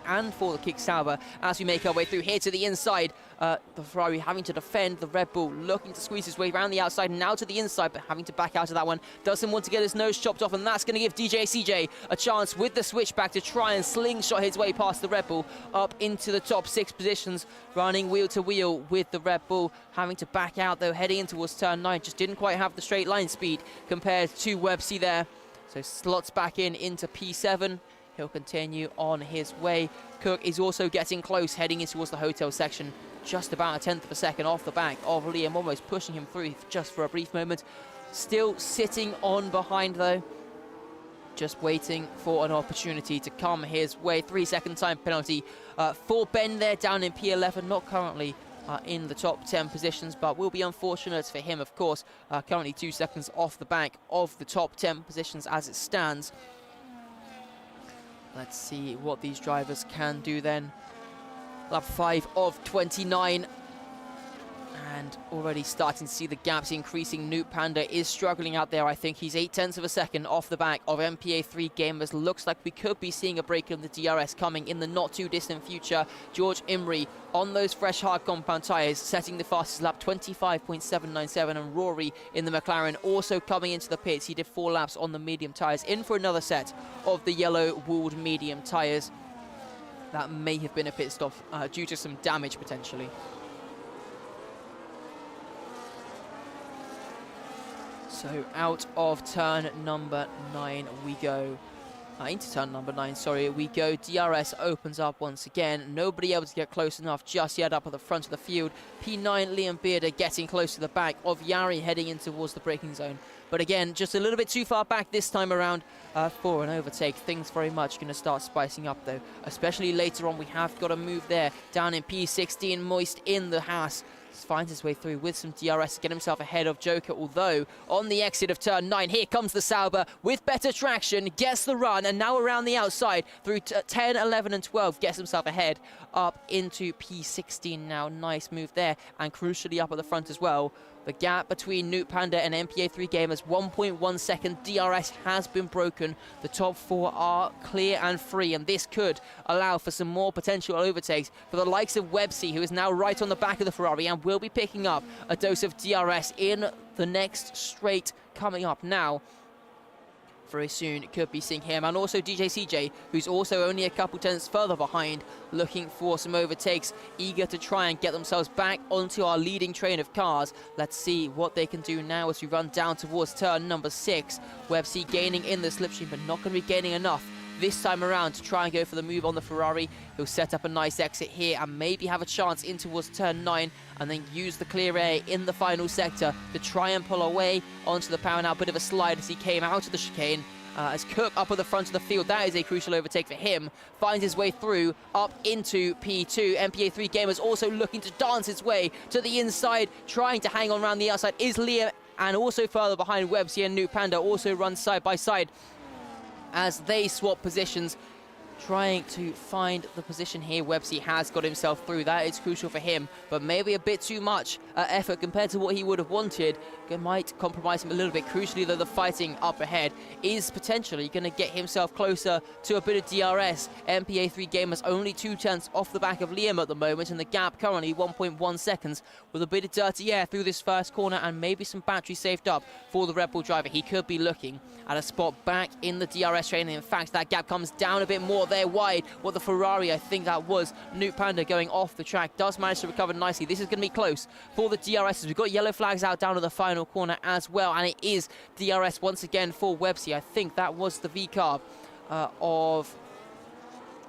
and for the Kick Sauber as we make our way through here to the inside. The Ferrari having to defend, the Red Bull looking to squeeze his way around the outside, now to the inside, but having to back out of that one. Doesn't want to get his nose chopped off, and that's going to give DJ CJ a chance with the switchback to try and slingshot his way past the Red Bull up into the top 6 positions, running wheel to wheel with the Red Bull. Having to back out though, heading in towards turn 9. Just didn't quite have the straight line speed compared to Websy there. So slots back into P7. He'll continue on his way. Cook is also getting close, heading in towards the hotel section. Just about 0.1 of a second off the back of Liam, almost pushing him through just for a brief moment. Still sitting on behind though. Just waiting for an opportunity to come his way. 3-second time penalty for Ben there down in P11. Not currently in the top 10 positions, but will be unfortunate for him, of course. Currently 2 seconds off the back of the top 10 positions as it stands. Let's see what these drivers can do then. Lap 5 of 29. And already starting to see the gaps increasing. Nuke Panda is struggling out there. I think he's 0.8 of a second off the back of MPA3 Gamers. Looks like we could be seeing a break in the DRS coming in the not too distant future. George Imrie on those fresh hard compound tyres, setting the fastest lap 25.797, and Rory in the McLaren also coming into the pits. He did 4 laps on the medium tyres, in for another set of the yellow walled medium tyres. That may have been a pit stop due to some damage potentially. So out of turn number 9 we go. Into turn number 9, sorry, we go. DRS opens up once again. Nobody able to get close enough just yet up at the front of the field. P9, Liam Bearder getting close to the back of Yari, heading in towards the braking zone. But again, just a little bit too far back this time around for an overtake. Things very much going to start spicing up though, especially later on. We have got a move there down in P16. Moist in the Haas finds his way through with some DRS to get himself ahead of Joker, although on the exit of turn 9, here comes the Sauber with better traction, gets the run, and now around the outside through 10, 11 and 12, gets himself ahead up into P16 now. Nice move there, and crucially up at the front as well. The gap between Newt Panda and MPA3 Gamers, 1.1 second. DRS has been broken. The top 4 are clear and free, and this could allow for some more potential overtakes for the likes of Websy, who is now right on the back of the Ferrari and will be picking up a dose of DRS in the next straight coming up now. Very soon it could be seeing him, and also DJ CJ, who's also only a couple tenths further behind, looking for some overtakes, eager to try and get themselves back onto our leading train of cars. Let's see what they can do now as we run down towards turn number 6. Websy gaining in the slipstream, but not going to be gaining enough this time around to try and go for the move on the Ferrari. He'll set up a nice exit here and maybe have a chance in towards turn 9, and then use the clear air in the final sector to try and pull away onto the power. Now a bit of a slide as he came out of the chicane. As Cook up at the front of the field, that is a crucial overtake for him. Finds his way through up into P2. MPA3 Gamers also looking to dance his way to the inside, trying to hang on around the outside is Liam, and also further behind Websy and Newt Panda also run side by side as they swap positions, trying to find the position here. Websy has got himself through. That is crucial for him, but maybe a bit too much effort compared to what he would have wanted. It might compromise him a little bit. Crucially though, the fighting up ahead is potentially going to get himself closer to a bit of DRS. MPA3 Gamers only 2 tenths off the back of Liam at the moment, and the gap currently 1.1 seconds, with a bit of dirty air through this first corner and maybe some battery saved up for the Red Bull driver. He could be looking at a spot back in the DRS train, and in fact that gap comes down a bit more there wide. What the Ferrari, I think that was Newt Panda going off the track, does manage to recover nicely. This is going to be close for the DRSs. We've got yellow flags out down to the final corner as well, and it is DRS once again for Websy. I think that was the V-carb of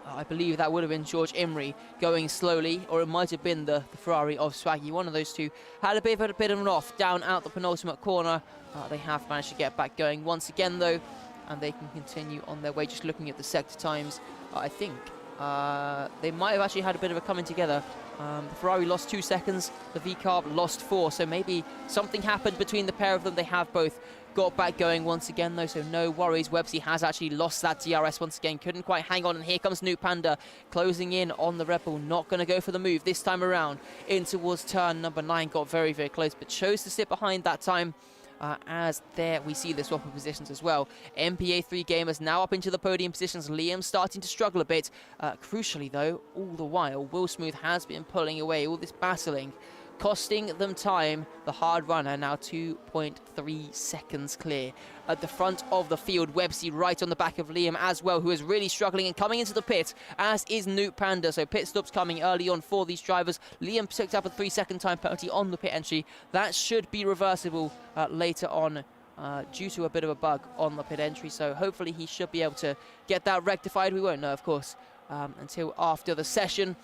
I believe that would have been George Imrie going slowly, or it might have been the Ferrari of Swaggy. One of those two had a bit of an off down out the penultimate corner. They have managed to get back going once again though, and they can continue on their way. Just looking at the sector times, I think they might have actually had a bit of a coming together. The Ferrari lost 2 seconds, the V-carb lost 4, so maybe something happened between the pair of them. They have both got back going once again though, so no worries. Websy has actually lost that DRS once again, couldn't quite hang on, and here comes Newt Panda closing in on the Red Bull. Not going to go for the move this time around in towards turn number 9. Got very, very close, but chose to sit behind that time. As there we see the swap of positions as well. MPA3 Gamers now up into the podium positions. Liam starting to struggle a bit. Crucially though, all the while, Will Smooth has been pulling away. All this battling costing them time. The hard runner now 2.3 seconds clear at the front of the field. Websy right on the back of Liam as well, who is really struggling and coming into the pit, as is Newt Panda. So pit stops coming early on for these drivers. Liam picked up a 3-second time penalty on the pit entry. That should be reversible later on due to a bit of a bug on the pit entry. So hopefully he should be able to get that rectified. We won't know, of course, until after the session.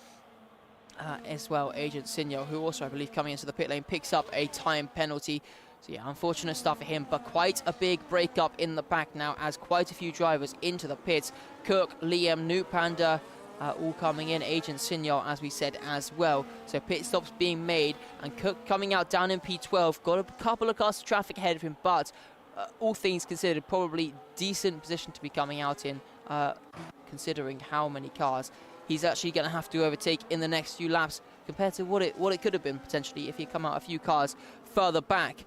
As well, Agent Sinyo, who also, I believe, coming into the pit lane, picks up a time penalty. So yeah, unfortunate stuff for him, but quite a big breakup in the back now, as quite a few drivers into the pits. Cook, Liam, Newt Panda, all coming in. Agent Sinyo, as we said, as well. So pit stops being made, and Cook coming out down in P12. Got a couple of cars of traffic ahead of him, but all things considered, probably decent position to be coming out in, considering how many cars he's actually going to have to overtake in the next few laps compared to what it could have been potentially if he come out a few cars further back.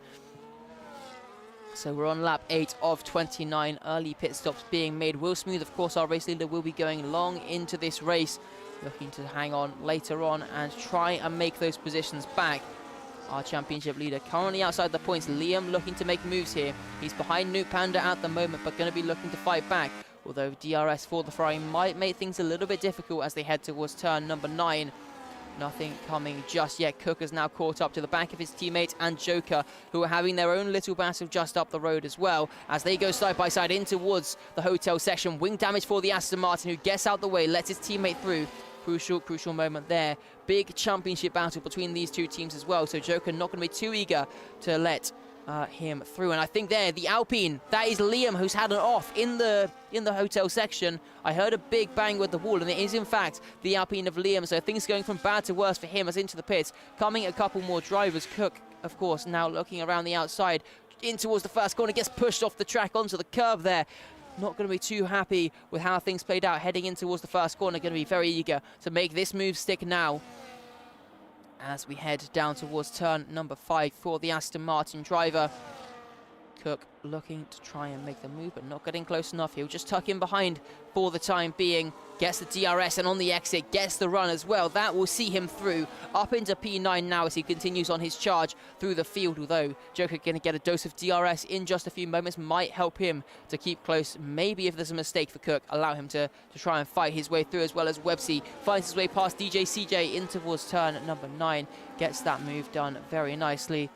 So we're on lap 8 of 29, early pit stops being made. Will Smooth, of course, our race leader, will be going long into this race, looking to hang on later on and try and make those positions back. Our championship leader currently outside the points. Liam looking to make moves here. He's behind Nuke Panda at the moment, but going to be looking to fight back. Although DRS for the Ferrari might make things a little bit difficult as they head towards turn number 9. Nothing coming just yet. Cook has now caught up to the back of his teammate and Joker, who are having their own little battle just up the road as well, as they go side by side in towards the hotel section. Wing damage for the Aston Martin, who gets out the way, lets his teammate through. Crucial moment there. Big championship battle between these two teams as well, so Joker not going to be too eager to let him through. And I think there, the Alpine, that is Liam, who's had an off in the hotel section. I heard a big bang with the wall, and it is in fact the Alpine of Liam. So things going from bad to worse for him as into the pits. Coming a couple more drivers. Cook, of course, now looking around the outside in towards the first corner, gets pushed off the track onto the curb there. Not going to be too happy with how things played out heading in towards the first corner. Going to be very eager to make this move stick now, as we head down towards turn number 5 for the Aston Martin driver. Cook looking to try and make the move, but not getting close enough. He'll just tuck in behind for the time being. Gets the DRS, and on the exit gets the run as well. That will see him through up into P9 now as he continues on his charge through the field. Although Joker going to get a dose of DRS in just a few moments, might help him to keep close. Maybe if there's a mistake for Cook, allow him to try and fight his way through, as well as Websy finds his way past DJ CJ in towards turn number 9. Gets that move done very nicely.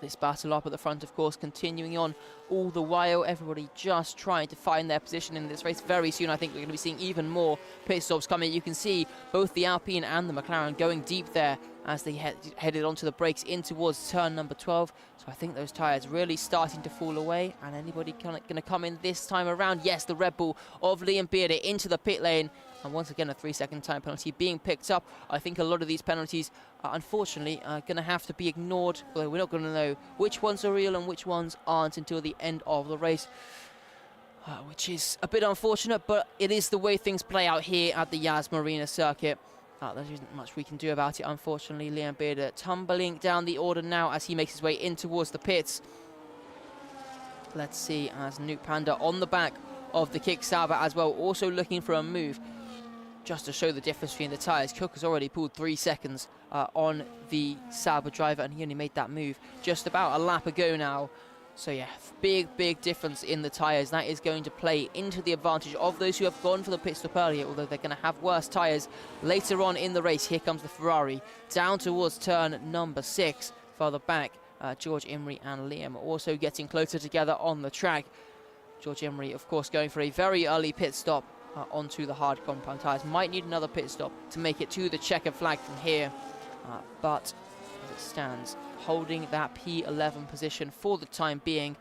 This battle up at the front, of course, continuing on all the while. Everybody just trying to find their position in this race. Very soon, I think we're going to be seeing even more pit stops coming. You can see both the Alpine and the McLaren going deep there as they headed onto the brakes in towards turn number 12. So I think those tyres really starting to fall away. And anybody going to come in this time around? Yes, the Red Bull of Liam Bearder into the pit lane. And once again, a 3-second time penalty being picked up. I think a lot of these penalties, unfortunately, are going to have to be ignored. Although we're not going to know which ones are real and which ones aren't until the end of the race. Which is a bit unfortunate, but it is the way things play out here at the Yas Marina circuit. There isn't much we can do about it, unfortunately. Liam Bearder tumbling down the order now as he makes his way in towards the pits. Let's see, as Nuke Panda on the back of the Kick Sauber as well, also looking for a move. Just to show the difference between the tyres, Cook has already pulled 3 seconds on the Sauber driver, and he only made that move just about a lap ago now. So yeah, big difference in the tyres. That is going to play into the advantage of those who have gone for the pit stop earlier, although they're going to have worse tyres later on in the race. Here comes the Ferrari down towards turn number 6. Further back, George Imrie and Liam also getting closer together on the track. George Imrie, of course, going for a very early pit stop onto the hard compound tyres. Might need another pit stop to make it to the checkered flag from here. But as it stands, holding that P11 position for the time being.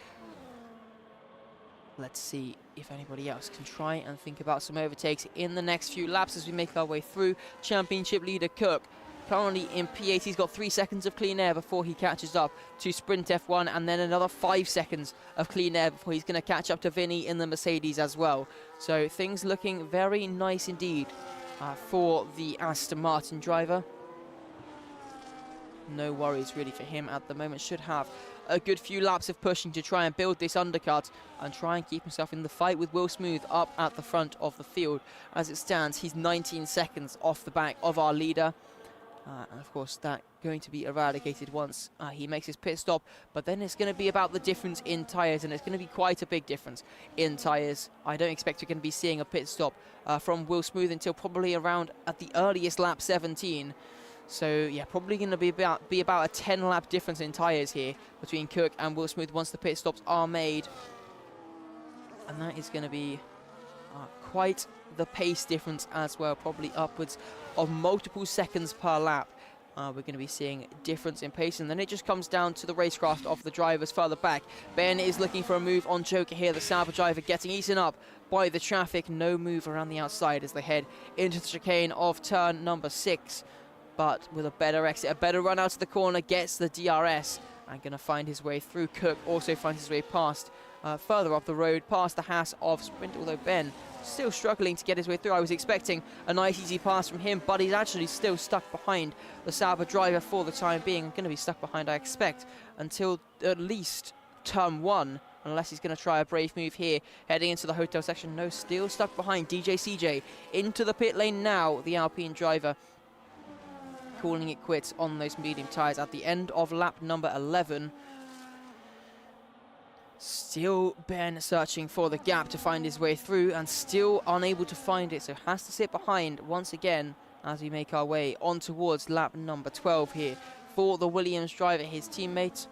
Let's see if anybody else can try and think about some overtakes in the next few laps as we make our way through. Championship leader Cook, currently in P8. He's got 3 seconds of clean air before he catches up to Sprint F1, and then another 5 seconds of clean air before he's going to catch up to Vinny in the Mercedes as well. So things looking very nice indeed for the Aston Martin driver. No worries really for him at the moment. Should have a good few laps of pushing to try and build this undercut and try and keep himself in the fight with Will Smooth up at the front of the field. As it stands, he's 19 seconds off the back of our leader. And of course, that going to be eradicated once he makes his pit stop. But then it's going to be about the difference in tyres, and it's going to be quite a big difference in tyres. I don't expect we're going to be seeing a pit stop from Will Smooth until probably around at the earliest lap 17. So yeah, probably going to be about a 10-lap difference in tyres here between Cook and Will Smooth once the pit stops are made. And that is going to be quite the pace difference as well, probably upwards of multiple seconds per lap. We're going to be seeing difference in pace, and then it just comes down to the racecraft of the drivers further back. Ben is looking for a move on Joker here. The Sauber driver getting eaten up by the traffic. No move around the outside as they head into the chicane of turn number 6. But with a better exit, a better run out of the corner, gets the DRS and going to find his way through. Cook also finds his way past, further up the road, past the Haas of Sprint, although Ben still struggling to get his way through. I was expecting a nice easy pass from him, but he's actually still stuck behind the Sauber driver for the time being. Going to be stuck behind, I expect, until at least turn 1, unless he's going to try a brave move here, heading into the hotel section. No, still stuck behind. CJ into the pit lane now, the Alpine driver, calling it quits on those medium tyres at the end of lap number 11. Still Ben searching for the gap to find his way through, and still unable to find it, so has to sit behind once again as we make our way on towards lap number 12 here for the Williams driver. His teammate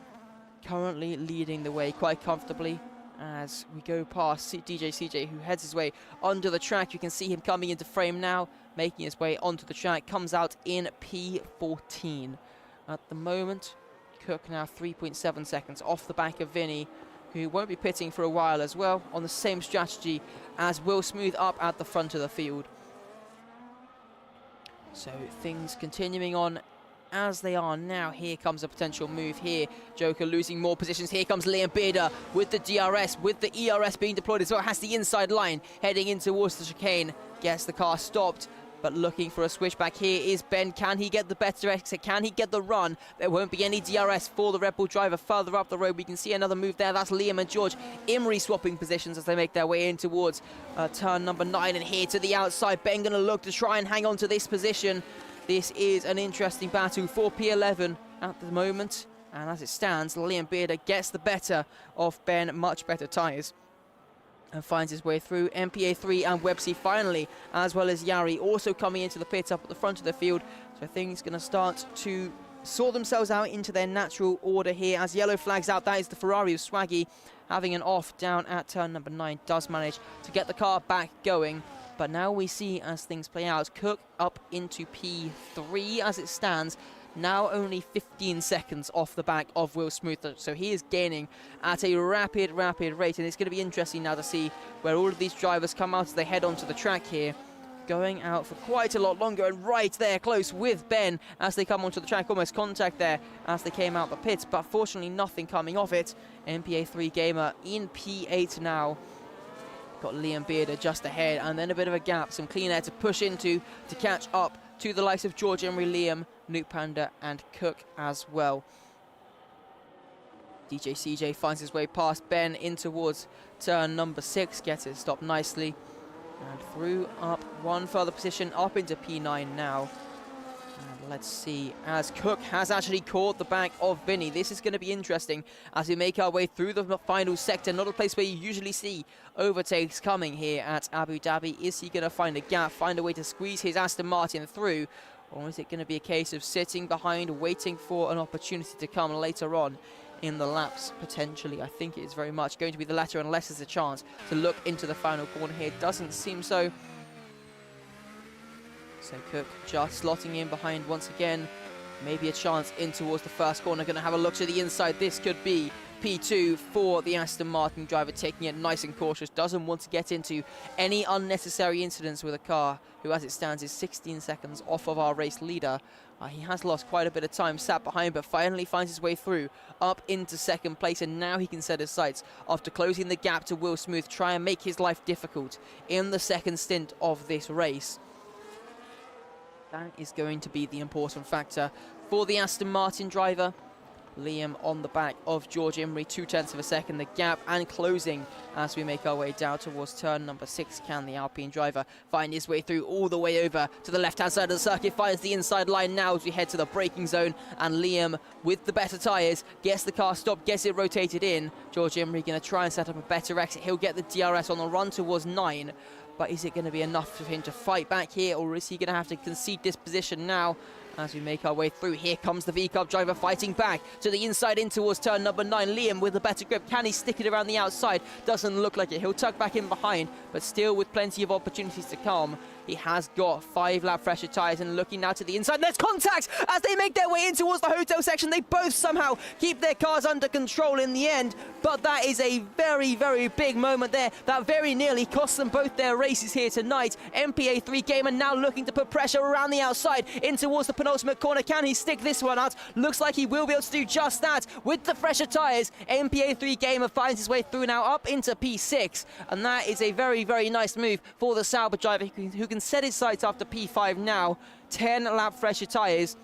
currently leading the way quite comfortably as we go past CJ, who heads his way onto the track. You can see him coming into frame now, making his way onto the track, comes out in P14 at the moment. Cook now 3.7 seconds off the back of Vinny, who won't be pitting for a while as well, on the same strategy as Will Smooth up at the front of the field. So things continuing on as they are now. Here comes a potential move here. Joker losing more positions. Here comes Liam Bearder with the DRS, with the ERS being deployed as well. Has the inside line heading in towards the chicane. Gets the car stopped, but looking for a switchback here is Ben. Can he get the better exit? Can he get the run? There won't be any DRS for the Red Bull driver. Further up the road, we can see another move there. That's Liam and George Imrie swapping positions as they make their way in towards turn number 9. And here to the outside, Ben going to look to try and hang on to this position. This is an interesting battle for P11 at the moment. And as it stands, Liam Bearder gets the better of Ben. Much better tyres, and finds his way through. MPA3 and Websy finally, as well as Yari, also coming into the pit up at the front of the field. So things going to start to sort themselves out into their natural order here as yellow flags out. That is the Ferrari of Swaggy having an off down at turn number 9. Does manage to get the car back going. But now we see, as things play out, Cook up into P3 as it stands. Now only 15 seconds off the back of Will Smooth, so he is gaining at a rapid rate, and it's going to be interesting now to see where all of these drivers come out as they head onto the track here, going out for quite a lot longer, and right there close with Ben as they come onto the track. Almost contact there as they came out the pits, but fortunately nothing coming of it. MPA3 Gamer in P8 now. Got Liam Bearder just ahead, and then a bit of a gap, some clean air to push into to catch up to the likes of George Imrie, Liam, Nuke Panda and Cook as well. CJ finds his way past Ben in towards turn number 6, gets it stopped nicely, and through up one further position up into P9 now. And let's see, as Cook has actually caught the back of Vinny. This is going to be interesting as we make our way through the final sector. Not a place where you usually see overtakes coming here at Abu Dhabi. Is he going to find a gap, find a way to squeeze his Aston Martin through? Or is it going to be a case of sitting behind, waiting for an opportunity to come later on in the laps, potentially? I think it is very much going to be the latter, unless there's a chance to look into the final corner here. Doesn't seem so. So Cook just slotting in behind once again. Maybe a chance in towards the first corner. Going to have a look to the inside. This could be P2 for the Aston Martin driver, taking it nice and cautious. Doesn't want to get into any unnecessary incidents with a car who, as it stands, is 16 seconds off of our race leader. He has lost quite a bit of time, sat behind, but finally finds his way through up into second place, and now he can set his sights after closing the gap to Will Smooth, try and make his life difficult in the second stint of this race. That is going to be the important factor for the Aston Martin driver. Liam on the back of George Imrie, 0.2 of a second, the gap, and closing as we make our way down towards turn number 6. Can the Alpine driver find his way through all the way over to the left-hand side of the circuit? Finds the inside line now as we head to the braking zone, and Liam, with the better tyres, gets the car stopped, gets it rotated in. George Imrie going to try and set up a better exit. He'll get the DRS on the run towards 9. But is it going to be enough for him to fight back here, or is he going to have to concede this position now as we make our way through? Here comes the V-Cup driver fighting back to the inside in towards turn number 9. Liam with a better grip. Can he stick it around the outside? Doesn't look like it. He'll tuck back in behind, but still with plenty of opportunities to come. He has got 5 lap fresher tyres, and looking now to the inside. There's contact as they make their way in towards the hotel section. They both somehow keep their cars under control in the end, but that is a very, very big moment there that very nearly cost them both their races here tonight. MPA3 Gamer now looking to put pressure around the outside in towards the penultimate corner. Can he stick this one out? Looks like he will be able to do just that with the fresher tyres. MPA3 Gamer finds his way through now up into P6, and that is a very, very nice move for the Sauber driver who can set his sights after P5 now. 10 lap fresher tyres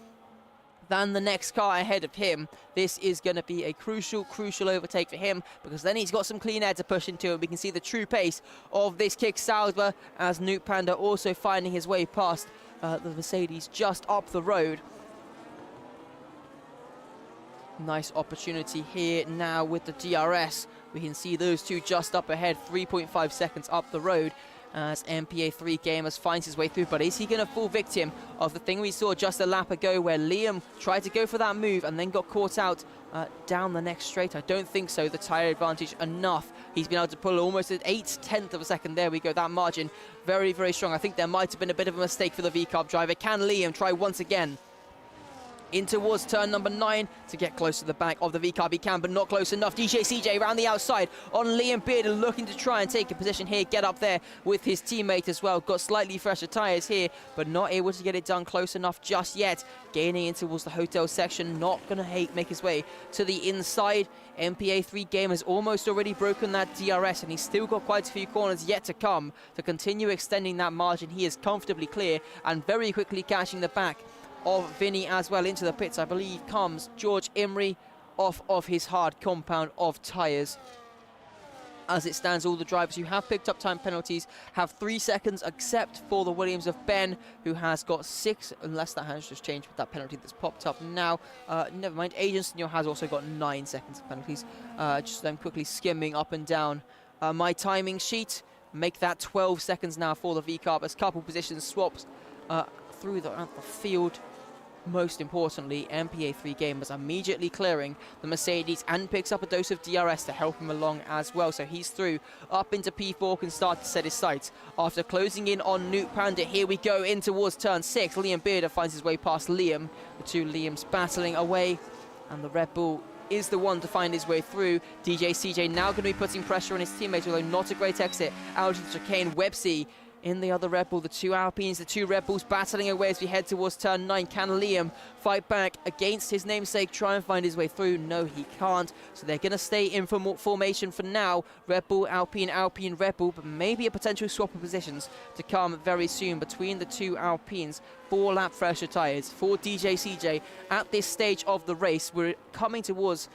than the next car ahead of him. This is going to be a crucial overtake for him, because then he's got some clean air to push into, and we can see the true pace of this kick Sauber as Nuke Panda also finding his way past the Mercedes just up the road. Nice opportunity here now with the DRS. We can see those two just up ahead, 3.5 seconds up the road, as MPA3 Gamers finds his way through. But is he going to fall victim of the thing we saw just a lap ago, where Liam tried to go for that move and then got caught out down the next straight? I don't think so. The tyre advantage enough. He's been able to pull almost an 1/8 of a second. There we go. That margin very, very strong. I think there might have been a bit of a mistake for the VCARB driver. Can Liam try once again in towards turn number 9 to get close to the back of the VCARB? He can, but not close enough. DJCJ around the outside on Liam Beard, looking to try and take a position here, get up there with his teammate as well. Got slightly fresher tyres here, but not able to get it done close enough just yet. Gaining in towards the hotel section, not going to make his way to the inside. MPA3 Game has almost already broken that DRS, and he's still got quite a few corners yet to come to continue extending that margin. He is comfortably clear and very quickly catching the back of Vinny as well. Into the pits, I believe, comes George Imrie off of his hard compound of tyres. As it stands, all the drivers who have picked up time penalties have 3 seconds, except for the Williams of Ben, who has got 6, unless that has just changed with that penalty that's popped up now. Never mind. Adrian Senor has also got 9 seconds of penalties. Just them quickly skimming up and down my timing sheet. Make that 12 seconds now for the VCARB, as couple positions swaps through the field. Most importantly, MPA3 Gamers immediately clearing the Mercedes and picks up a dose of DRS to help him along as well. So he's through up into P4, can start to set his sights after closing in on Nuke Panda. Here we go in towards turn 6. Liam Bearder finds his way past Liam. The two Liams battling away, and the Red Bull is the one to find his way through. DJCJ now going to be putting pressure on his teammates, although not a great exit out of the chicane. Websy in the other Red Bull, the two Alpines, the two Red Bulls battling away as we head towards turn 9. Can Liam fight back against his namesake, try and find his way through? No, he can't. So they're going to stay in formation for now. Red Bull, Alpine, Alpine, Red Bull, but maybe a potential swap of positions to come very soon between the two Alpines. 4 lap fresher tyres for DJCJ at this stage of the race. We're coming towards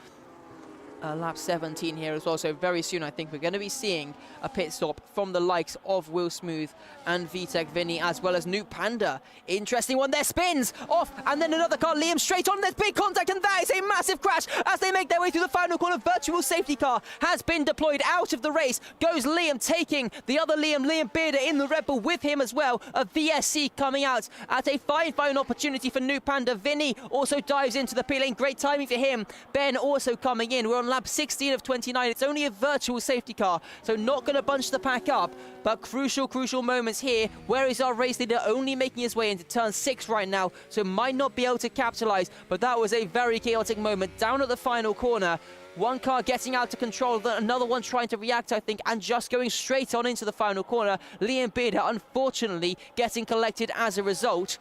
lap 17 here as well, so very soon I think we're going to be seeing a pit stop from the likes of Will Smooth and VTech Vinny, as well as Nuke Panda. Interesting one there, spins off, and then another car, Liam straight on. There's big contact, and that is a massive crash as they make their way through the final corner. Virtual safety car has been deployed out of the race. Goes Liam, taking the other Liam Bearder in the Red Bull with him as well. A VSC coming out at a fine opportunity for Nuke Panda. Vinny also dives into the pit lane, great timing for him. Ben also coming in. We're on lap 16 of 29. It's only a virtual safety car, so not going to bunch the pack up, but crucial moments here. Where is our race leader? Only making his way into turn 6 right now, so might not be able to capitalize, but that was a very chaotic moment down at the final corner. One car getting out of control, another one trying to react, I think, and just going straight on into the final corner. Liam Bearder, unfortunately, getting collected as a result.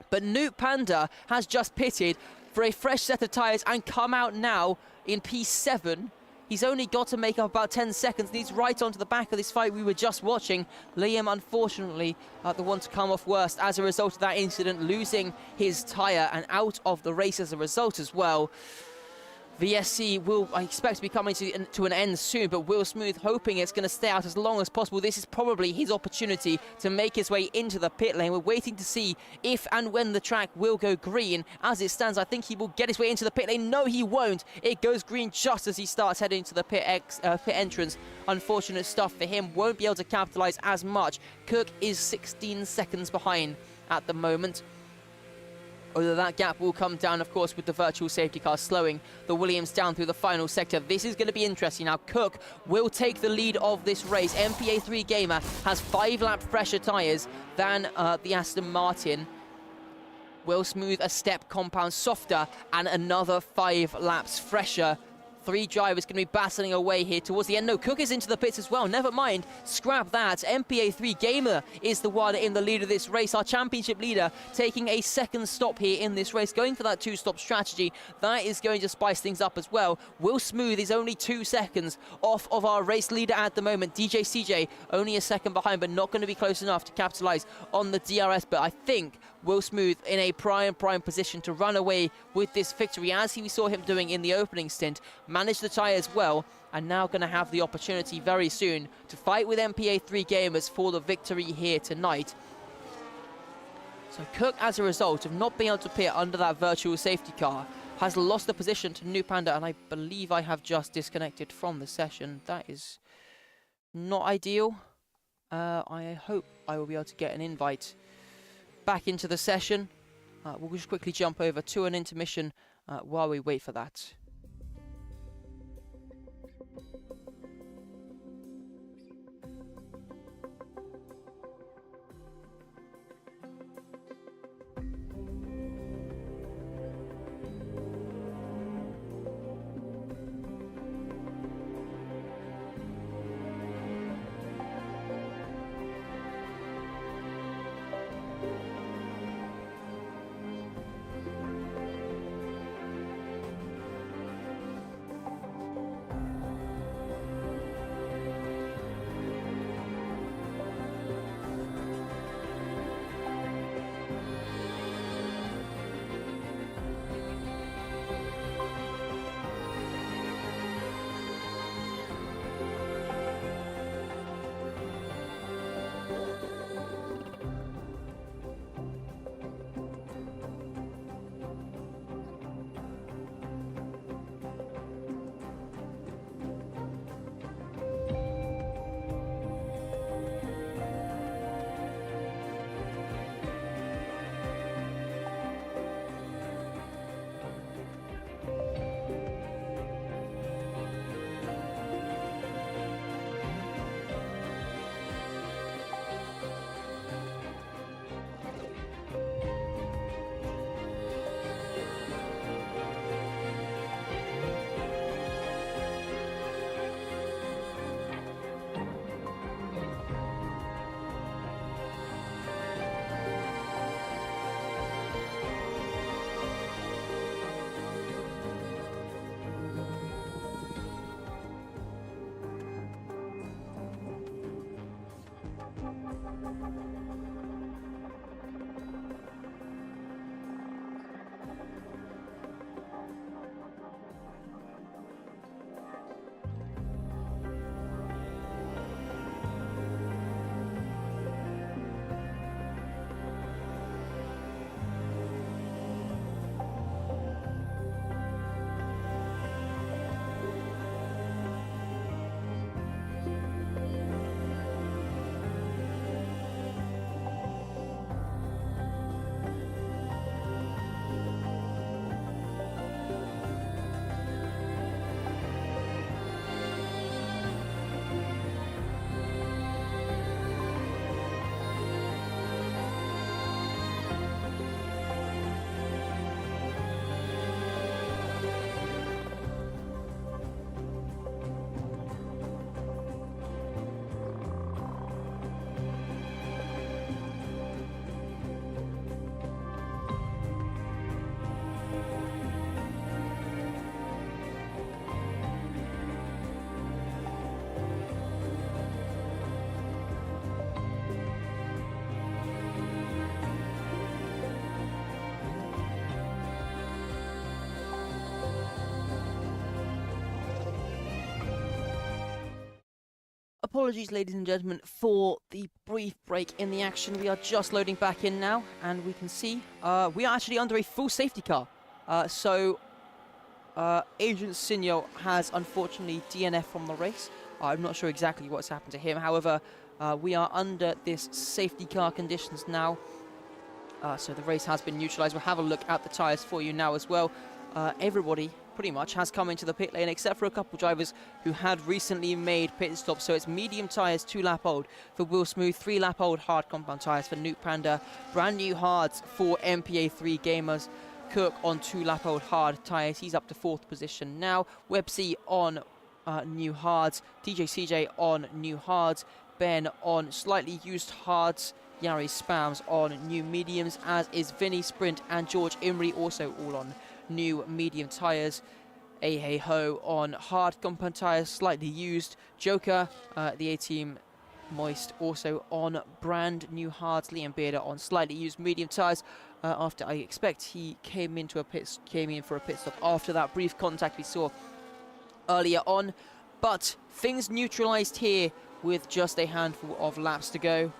But Nuke Panda has just pitted for a fresh set of tyres and come out now in P7. He's only got to make up about 10 seconds, and he's right onto the back of this fight we were just watching. Liam, unfortunately, the one to come off worst as a result of that incident, losing his tyre and out of the race as a result as well. VSC will, I expect, to be coming to an end soon, but Will Smooth hoping it's going to stay out as long as possible. This is probably his opportunity to make his way into the pit lane. We're waiting to see if and when the track will go green. As it stands, I think he will get his way into the pit lane. No, he won't. It goes green just as he starts heading to the pit entrance. Unfortunate stuff for him. Won't be able to capitalize as much. Cook is 16 seconds behind at the moment. although that gap will come down, of course, with the virtual safety car slowing the Williams down through the final sector. This is going to be interesting. Now, Cooke will take the lead of this race. MPA3 Gamer has 5-lap fresher tyres than the Aston Martin. Will Smooth a step compound softer and another 5 laps fresher. 3 drivers going to be battling away here towards the end. No, Cooke is into the pits as well. Never mind. Scrap that. MPA3 Gamer is the one in the lead of this race. Our championship leader taking a second stop here in this race, going for that 2-stop strategy. That is going to spice things up as well. Will Smooth is only 2 seconds off of our race leader at the moment. DJ CJ only a second behind, but not going to be close enough to capitalize on the DRS. But I think Will Smooth in a prime position to run away with this victory, as we saw him doing in the opening stint. Managed the tyres well, and now going to have the opportunity very soon to fight with MPA3 Gamers for the victory here tonight. So Cooke, as a result of not being able to pit under that virtual safety car, has lost the position to New Panda, and I believe I have just disconnected from the session. That is not ideal. I hope I will be able to get an invite back into the session. We'll just quickly jump over to an intermission while we wait for that. Apologies, ladies and gentlemen, for the brief break in the action. We are just loading back in now, and we can see we are actually under a full safety car. Agent Sinyo has unfortunately DNF from the race. I'm not sure exactly what's happened to him. However, we are under this safety car conditions now. So the race has been neutralised. We'll have a look at the tyres for you now as well. Everybody pretty much has come into the pit lane except for a couple drivers who had recently made pit stops. So it's medium tyres, 2-lap-old for Will Smooth, 3-lap-old hard compound tyres for Nuke Panda, brand new hards for MPA3 gamers. Cook on 2-lap-old hard tyres. He's up to 4th position now. Websy on new hards. TJ on new hards. Ben on slightly used hards. Yari Spams on new mediums, as is Vinny Sprint and George Imrie, also all on new medium tyres. Hey Ho on hard compound tyres, slightly used. Joker, the A-Team Moist, also on brand new hards. Liam Bearder on slightly used medium tyres. After I expect he came in for a pit stop after that brief contact we saw earlier on. But things neutralised here with just a handful of laps to go.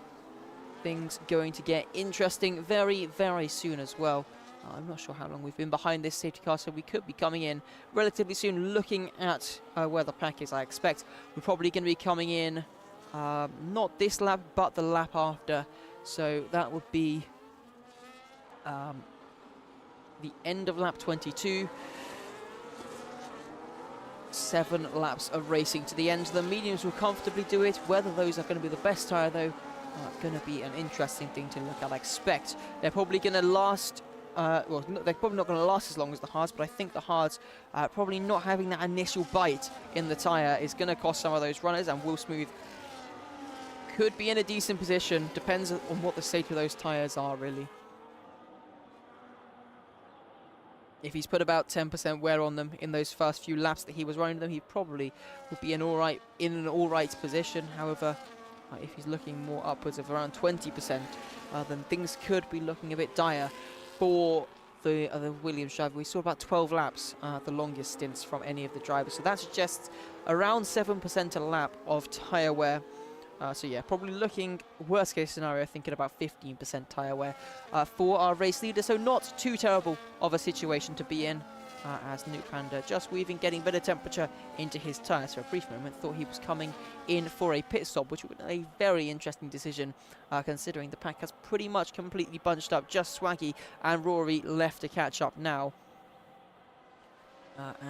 Things going to get interesting very, very soon as well. I'm not sure how long we've been behind this safety car, so we could be coming in relatively soon. Looking at where the pack is, I expect we're probably going to be coming in not this lap, but the lap after. So that would be the end of lap 22. 7 laps of racing to the end. The mediums will comfortably do it. Whether those are going to be the best tyre, though, going to be an interesting thing to look at. I expect they're probably going to last. Well, they're probably not going to last as long as the hards, but I think the hards probably not having that initial bite in the tyre is going to cost some of those runners, and Will Smooth could be in a decent position. Depends on what the state of those tyres are, really. If he's put about 10% wear on them in those first few laps that he was running them, he probably would be in an all right position. However, if he's looking more upwards of around 20%, then things could be looking a bit dire for the Williams driver. We saw about 12 laps, the longest stints from any of the drivers. So that suggests around 7% a lap of tyre wear. So yeah, probably looking, worst case scenario, thinking about 15% tyre wear for our race leader. So not too terrible of a situation to be in, as Nuke Panda just weaving, getting better temperature into his tyres. For a brief moment, thought he was coming in for a pit stop, which would be a very interesting decision, considering the pack has pretty much completely bunched up. Just Swaggy and Rory left to catch up now.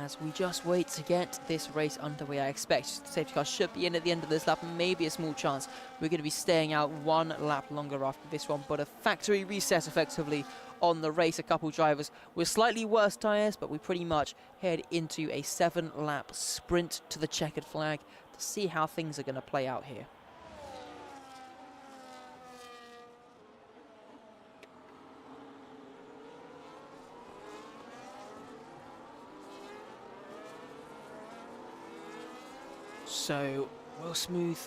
As we just wait to get this race underway, I expect the safety car should be in at the end of this lap. Maybe a small chance we're going to be staying out 1 lap longer after this one, but a factory reset effectively on the race. A couple drivers with slightly worse tyres, but we pretty much head into a 7-lap sprint to the checkered flag to see how things are going to play out here. So, Will Smooth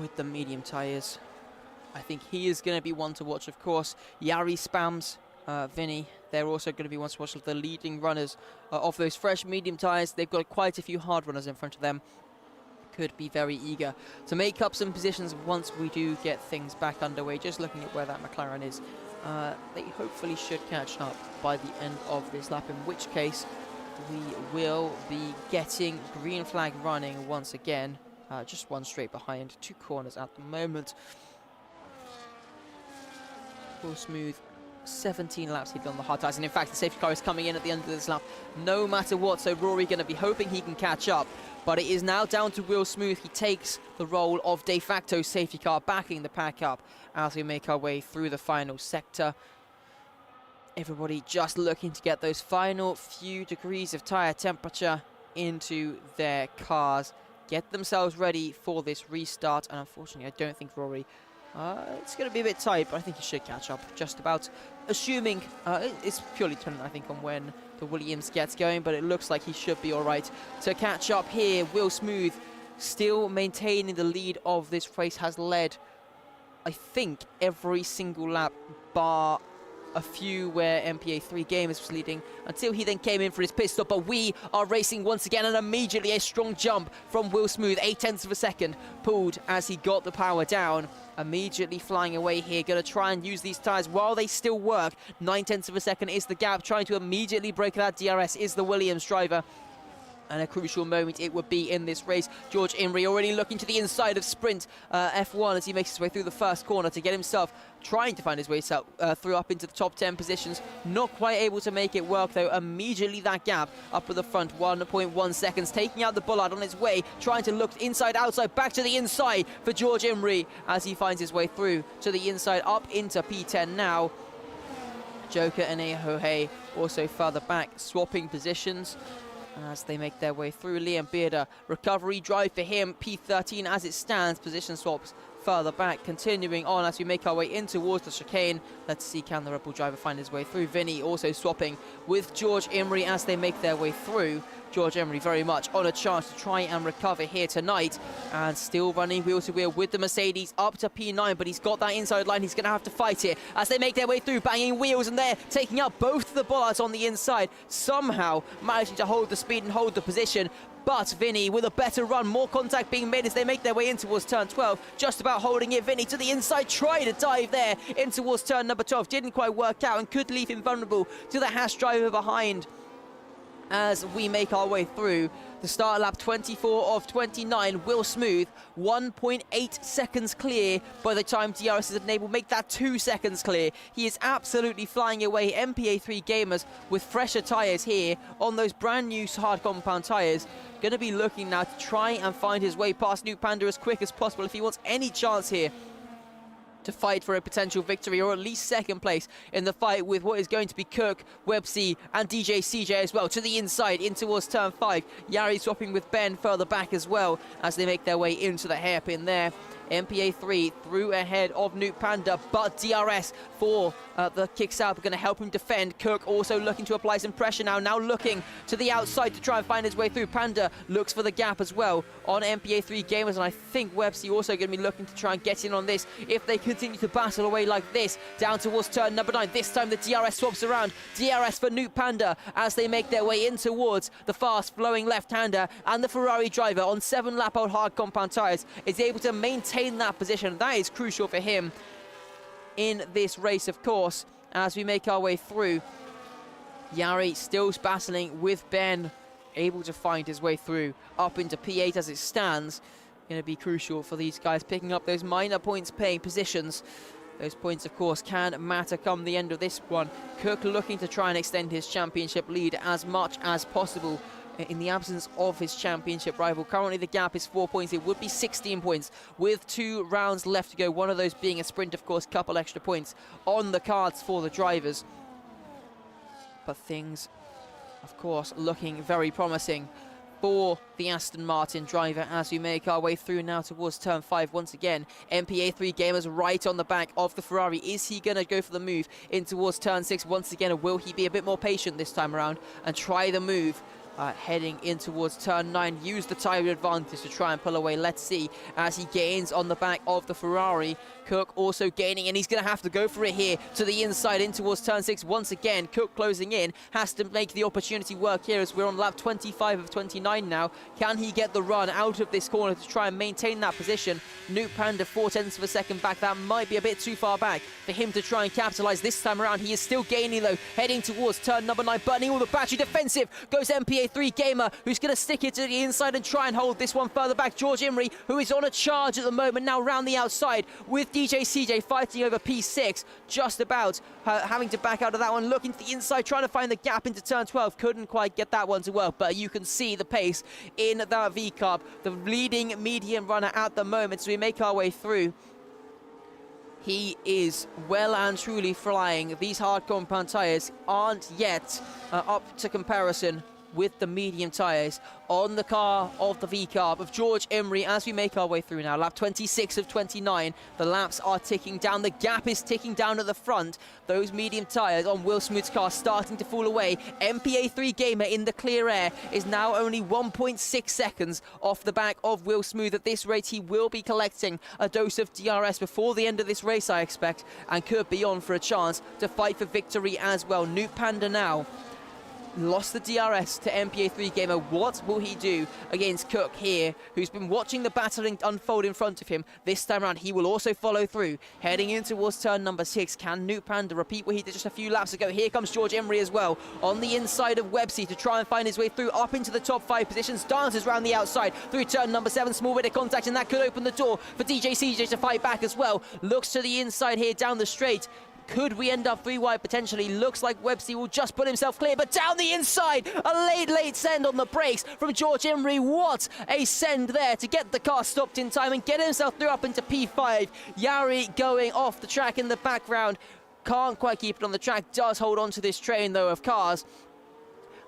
with the medium tyres. I think he is going to be one to watch, of course. Yari Spams, Vinny, they're also going to be one to watch, of the leading runners of those fresh medium tyres. They've got quite a few hard runners in front of them. Could be very eager to make up some positions once we do get things back underway. Just looking at where that McLaren is, they hopefully should catch up by the end of this lap, in which case we will be getting green flag running once again. Just one straight behind, 2 corners at the moment. Will Smooth, 17 laps he'd done the hard tyres, and in fact the safety car is coming in at the end of this lap no matter what, so Rory going to be hoping he can catch up, but it is now down to Will Smooth. He takes the role of de facto safety car, backing the pack up as we make our way through the final sector. Everybody just looking to get those final few degrees of tyre temperature into their cars, get themselves ready for this restart. And unfortunately, I don't think Rory, it's going to be a bit tight, but I think he should catch up just about, assuming it's purely dependent, I think, on when the Williams gets going, but it looks like he should be all right to catch up here. Will Smooth still maintaining the lead of this race, has led, I think, every single lap bar a few where MPA3 Gamers was leading, until he then came in for his pit stop. But we are racing once again, and immediately a strong jump from Will Smooth, 0.8 of a second pulled as he got the power down. Immediately flying away here, going to try and use these tyres while they still work. 0.9 of a second is the gap, trying to immediately break that DRS is the Williams driver. And a crucial moment it would be in this race. George Imrie already looking to the inside of Sprint F1 as he makes his way through the first corner to get himself trying to find his way through up into the top 10 positions. Not quite able to make it work though. Immediately that gap up at the front, 1.1 seconds, taking out the Bullard on its way, trying to look inside, outside, back to the inside for George Imrie as he finds his way through to the inside, up into P10 now. Joker and Ahohe also further back, swapping positions as they make their way through. Liam Bearder, recovery drive for him, P13 as it stands, position swaps further back, continuing on as we make our way in towards the chicane. Let's see, can the Red Bull driver find his way through? Vinny also swapping with George Imrie as they make their way through. George Imrie very much on a chance to try and recover here tonight, and still running wheel to wheel with the Mercedes up to P9, but he's got that inside line. He's going to have to fight it as they make their way through, banging wheels, and they're taking out both of the Bullards on the inside, somehow managing to hold the speed and hold the position. But Vinny with a better run, more contact being made as they make their way in towards turn 12, just about holding it. Vinny to the inside, trying to dive there in towards turn number 12, didn't quite work out and could leave him vulnerable to the Haas driver behind. As we make our way through the start lap 24 of 29, Will Smooth 1.8 seconds clear by the time DRS is enabled. Make that 2 seconds clear. He is absolutely flying away. MPA3 gamers with fresher tyres here on those brand new hard compound tyres. Going to be looking now to try and find his way past New Panda as quick as possible if he wants any chance here to fight for a potential victory, or at least second place in the fight with what is going to be Cook, Websy and DJ CJ as well. To the inside, in towards turn 5. Yari swapping with Ben further back as well as they make their way into the hairpin there. MPA3 through ahead of Nuke Panda, but DRS for the kicks out are going to help him defend. Cook also looking to apply some pressure now looking to the outside to try and find his way through. Panda looks for the gap as well on MPA3 gamers, and I think Websy also going to be looking to try and get in on this if they continue to battle away like this down towards turn number 9. This time the DRS swaps around. DRS for Nuke Panda as they make their way in towards the fast flowing left-hander, and the Ferrari driver on 7-lap-old hard compound tyres is able to maintain that position. That is crucial for him in this race, of course, as we make our way through. Yari still battling with Ben, able to find his way through up into P8 as it stands. Going to be crucial for these guys picking up those minor points paying positions. Those points, of course, can matter come the end of this one. Cook looking to try and extend his championship lead as much as possible in the absence of his championship rival. Currently the gap is 4 points. It would be 16 points with 2 rounds left to go, one of those being a sprint, of course. Couple extra points on the cards for the drivers, but things, of course, looking very promising for the Aston Martin driver as we make our way through now towards turn 5 once again. MPA3 gamers right on the back of the Ferrari. Is he going to go for the move in towards turn 6 once again, or will he be a bit more patient this time around and try the move heading in towards turn 9? Use the tyre advantage to try and pull away. Let's see as he gains on the back of the Ferrari. Cook also gaining, and he's going to have to go for it here to the inside in towards turn 6 once again. Cook closing in, has to make the opportunity work here as we're on lap 25 of 29 now. Can he get the run out of this corner to try and maintain that position? Nuke Panda 0.4 of a second back. That might be a bit too far back for him to try and capitalise this time around. He is still gaining though, heading towards turn number 9, burning all the battery. Defensive goes MPA3 gamer, who's going to stick it to the inside and try and hold this one further back. George Imrie, who is on a charge at the moment now round the outside with DJ CJ fighting over P6, just about having to back out of that one, looking to the inside, trying to find the gap into turn 12. Couldn't quite get that one to work, but you can see the pace in that V-Carb, the leading medium runner at the moment. So we make our way through. He is well and truly flying. These hard compound tyres aren't yet up to comparison with the medium tyres on the car of the V-Carb of George Imrie as we make our way through now. Lap 26 of 29. The laps are ticking down. The gap is ticking down at the front. Those medium tyres on Will Smooth's car starting to fall away. MPA3 Gamer in the clear air is now only 1.6 seconds off the back of Will Smooth. At this rate, he will be collecting a dose of DRS before the end of this race, I expect, and could be on for a chance to fight for victory as well. Nuke Panda now lost the DRS to MPA3 Gamer. What will he do against Cook here, who's been watching the battling unfold in front of him? This time around, he will also follow through. Heading in towards turn number 6, can Nuke Panda repeat what he did just a few laps ago? Here comes George Emery as well, on the inside of Websy to try and find his way through up into the top 5 positions. Dances around the outside through turn number 7, small bit of contact, and that could open the door for DJ CJ to fight back as well. Looks to the inside here down the straight. Could we end up 3 wide potentially? Looks like Websy will just put himself clear, but down the inside, a late send on the brakes from George Emery. What a send there to get the car stopped in time and get himself through up into P5. Yari going off the track in the background. Can't quite keep it on the track, does hold on to this train though of cars.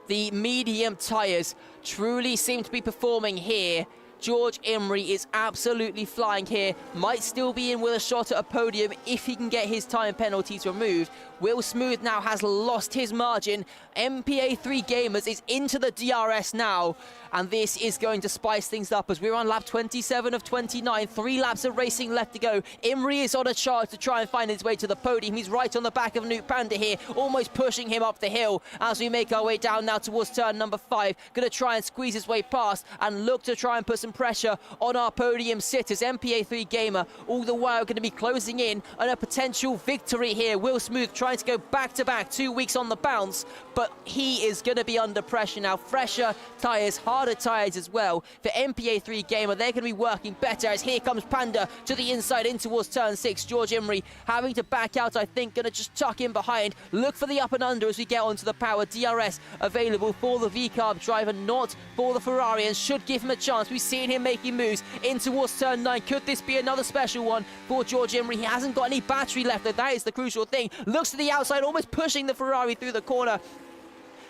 The medium tyres truly seem to be performing here. George Emery is absolutely flying here. Might still be in with a shot at a podium if he can get his time penalties removed. Will Smooth now has lost his margin. MPA3 Gamers is into the DRS now. And this is going to spice things up as we're on lap 27 of 29. 3 laps of racing left to go. Emery is on a charge to try and find his way to the podium. He's right on the back of Nuke Panda here, almost pushing him up the hill as we make our way down now towards turn number 5. Going to try and squeeze his way past and look to try and put some pressure on our podium sitters. MPA3 Gamer all the while going to be closing in on a potential victory here. Will Smooth trying to go back-to-back 2 weeks on the bounce, but he is going to be under pressure now. Fresher tyres, harder tyres as well for MPA3 Gamer. They're going to be working better as here comes Panda to the inside in towards turn 6. George Emery having to back out, I think, going to just tuck in behind. Look for the up and under as we get onto the power. DRS available for the V-Carb driver, not for the Ferrari, and should give him a chance. We've seen him making moves in towards turn 9. Could this be another special one for George Emery? He hasn't got any battery left, though. That is the crucial thing. Looks to the outside, almost pushing the Ferrari through the corner.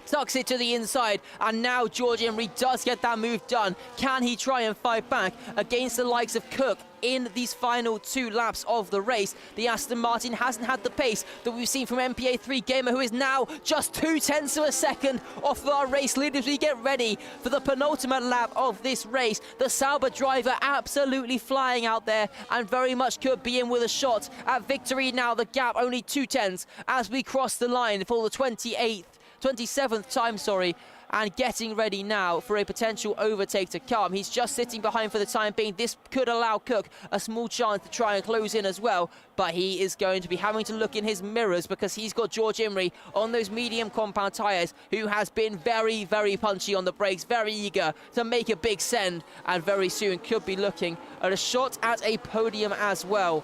Tucks it to the inside, and now George Emery does get that move done. Can he try and fight back against the likes of Cook in these final 2 laps of the race? The Aston Martin hasn't had the pace that we've seen from MPA3 Gamer, who is now just 0.2 of a second off our race lead as we get ready for the penultimate lap of this race. The Sauber driver absolutely flying out there and very much could be in with a shot at victory now. The gap only 0.2 as we cross the line for the 27th time, and getting ready now for a potential overtake to come. He's just sitting behind for the time being. This could allow Cook a small chance to try and close in as well, but he is going to be having to look in his mirrors because he's got George Emery on those medium compound tyres, who has been very, very punchy on the brakes, very eager to make a big send, and very soon could be looking at a shot at a podium as well.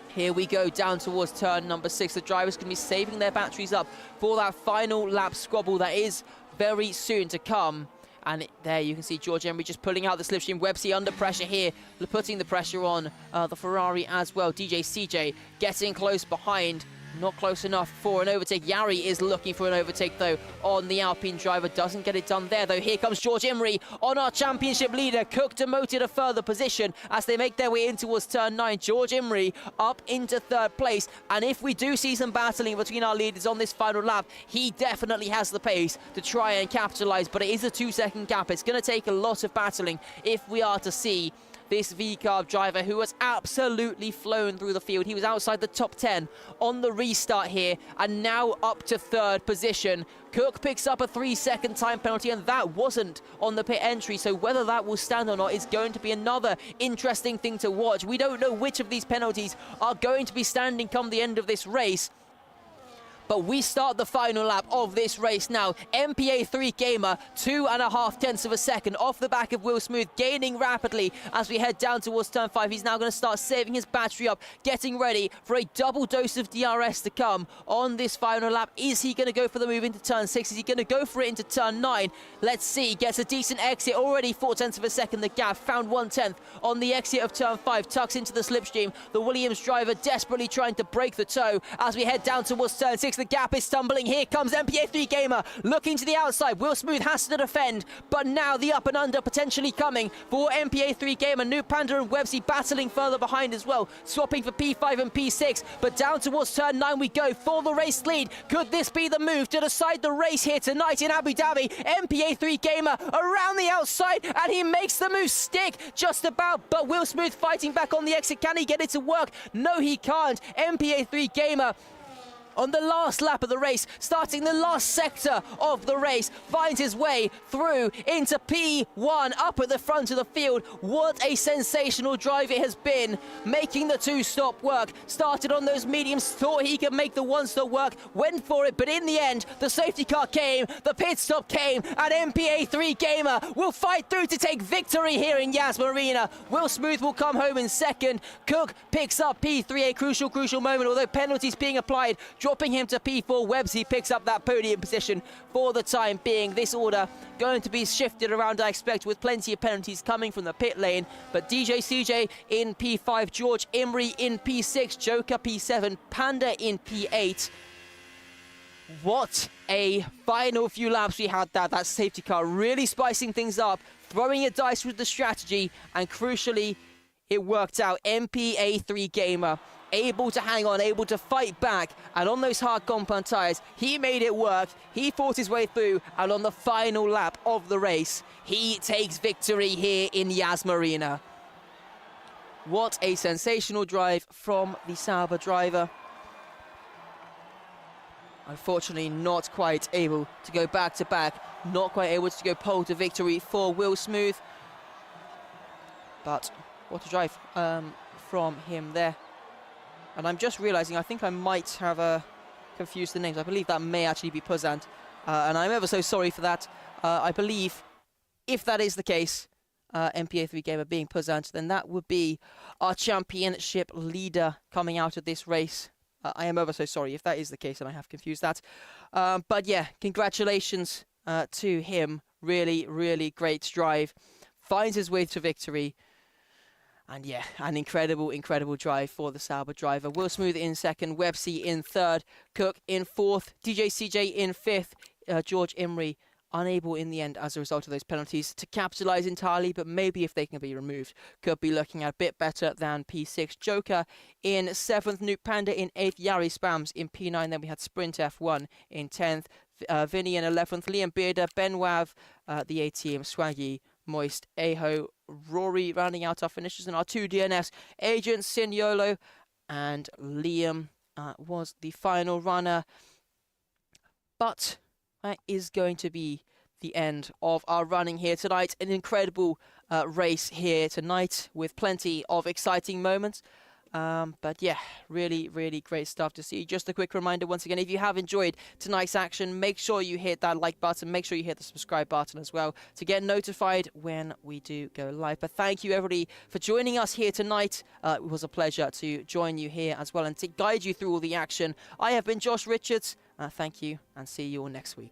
Here we go down towards turn number 6. The drivers can be saving their batteries up for that final lap squabble that is very soon to come. And there you can see George Emery just pulling out the slipstream. Websy under pressure here, putting the pressure on the Ferrari as well. DJ CJ getting close behind. Not close enough for an overtake. Yari is looking for an overtake, though, on the Alpine driver. Doesn't get it done there, though. Here comes George Emery on our championship leader. Cook demoted a further position as they make their way in towards turn 9. George Emery up into 3rd place. And if we do see some battling between our leaders on this final lap, he definitely has the pace to try and capitalise. But it is a 2-second gap. It's going to take a lot of battling if we are to see this V-Carb driver, who has absolutely flown through the field. He was outside the top 10 on the restart here, and now up to 3rd position. Cook picks up a 3-second time penalty, and that wasn't on the pit entry, so whether that will stand or not is going to be another interesting thing to watch. We don't know which of these penalties are going to be standing come the end of this race. But we start the final lap of this race now. MPA3 Gamer, 2.5 of a second off the back of Will Smooth, gaining rapidly as we head down towards turn 5. He's now going to start saving his battery up, getting ready for a double dose of DRS to come on this final lap. Is he going to go for the move into turn 6? Is he going to go for it into turn 9? Let's see. Gets a decent exit, already 0.4 of a second. The gap found 1/10 on the exit of turn 5. Tucks into the slipstream. The Williams driver desperately trying to break the toe as we head down towards turn 6. The gap is stumbling. Here comes MPA3 Gamer looking to the outside. Will Smooth has to defend, but now the up and under potentially coming for MPA3 Gamer. Nuke Panda and Websy battling further behind as well, swapping for P5 and P6, but down towards turn 9 we go for the race lead. Could this be the move to decide the race here tonight in Abu Dhabi? MPA3 Gamer around the outside, and he makes the move stick just about, but Will Smooth fighting back on the exit. Can he get it to work? No, he can't. MPA3 Gamer on the last lap of the race, starting the last sector of the race, finds his way through into P1 up at the front of the field. What a sensational drive it has been, making the two-stop work. Started on those mediums, thought he could make the one-stop work, went for it, but in the end, the safety car came, the pit stop came, and MPA3 Gamer will fight through to take victory here in Yas Marina. Will Smooth will come home in second. Cook picks up P3, a crucial moment, although penalties being applied, dropping him to P4. Websy picks up that podium position for the time being. This order going to be shifted around, I expect, with plenty of penalties coming from the pit lane. But DJ CJ in P5, George Imrie in P6, Joker P7, Panda in P8. What a final few laps we had there. That safety car really spicing things up, throwing a dice with the strategy, and crucially, it worked out. MPA3 Gamer able to hang on, able to fight back, and on those hard compound tyres, he made it work. He fought his way through, and on the final lap of the race, he takes victory here in Yas Marina. What a sensational drive from the Sauber driver. Unfortunately, not quite able to go back-to-back, not quite able to go pole to victory for Will Smooth. But what a drive from him there. And I'm just realizing, I think I might have confused the names. I believe that may actually be Puzant. And I'm ever so sorry for that. I believe if that is the case, MPA3 Gamer being Puzant, then that would be our championship leader coming out of this race. I am ever so sorry if that is the case and I have confused that. But yeah, congratulations to him. Really, really great drive. Finds his way to victory. And yeah, an incredible drive for the Sauber driver. Will Smooth in second, Websy in third, Cook in fourth, DJ CJ in fifth, George Imrie unable in the end as a result of those penalties to capitalise entirely, but maybe if they can be removed, could be looking at a bit better than P6. Joker in 7th, Nuke Panda in 8th, Yari Spams in P9, then we had Sprint F1 in 10th, Vinny in 11th, Liam Bearder, Ben Wav, the A-Team, Swaggy, Moist, Aho, Rory rounding out our finishers, and our 2 DNS, Agent, Signolo, and Liam was the final runner. But that is going to be the end of our running here tonight. An incredible race here tonight with plenty of exciting moments. But yeah, really great stuff to see. Just a quick reminder once again, if you have enjoyed tonight's action, make sure you hit that like button, make sure you hit the subscribe button as well to get notified when we do go live. But thank you everybody for joining us here tonight. It was a pleasure to join you here as well and to guide you through all the action. I have been Josh Richards. Thank you and see you all next week.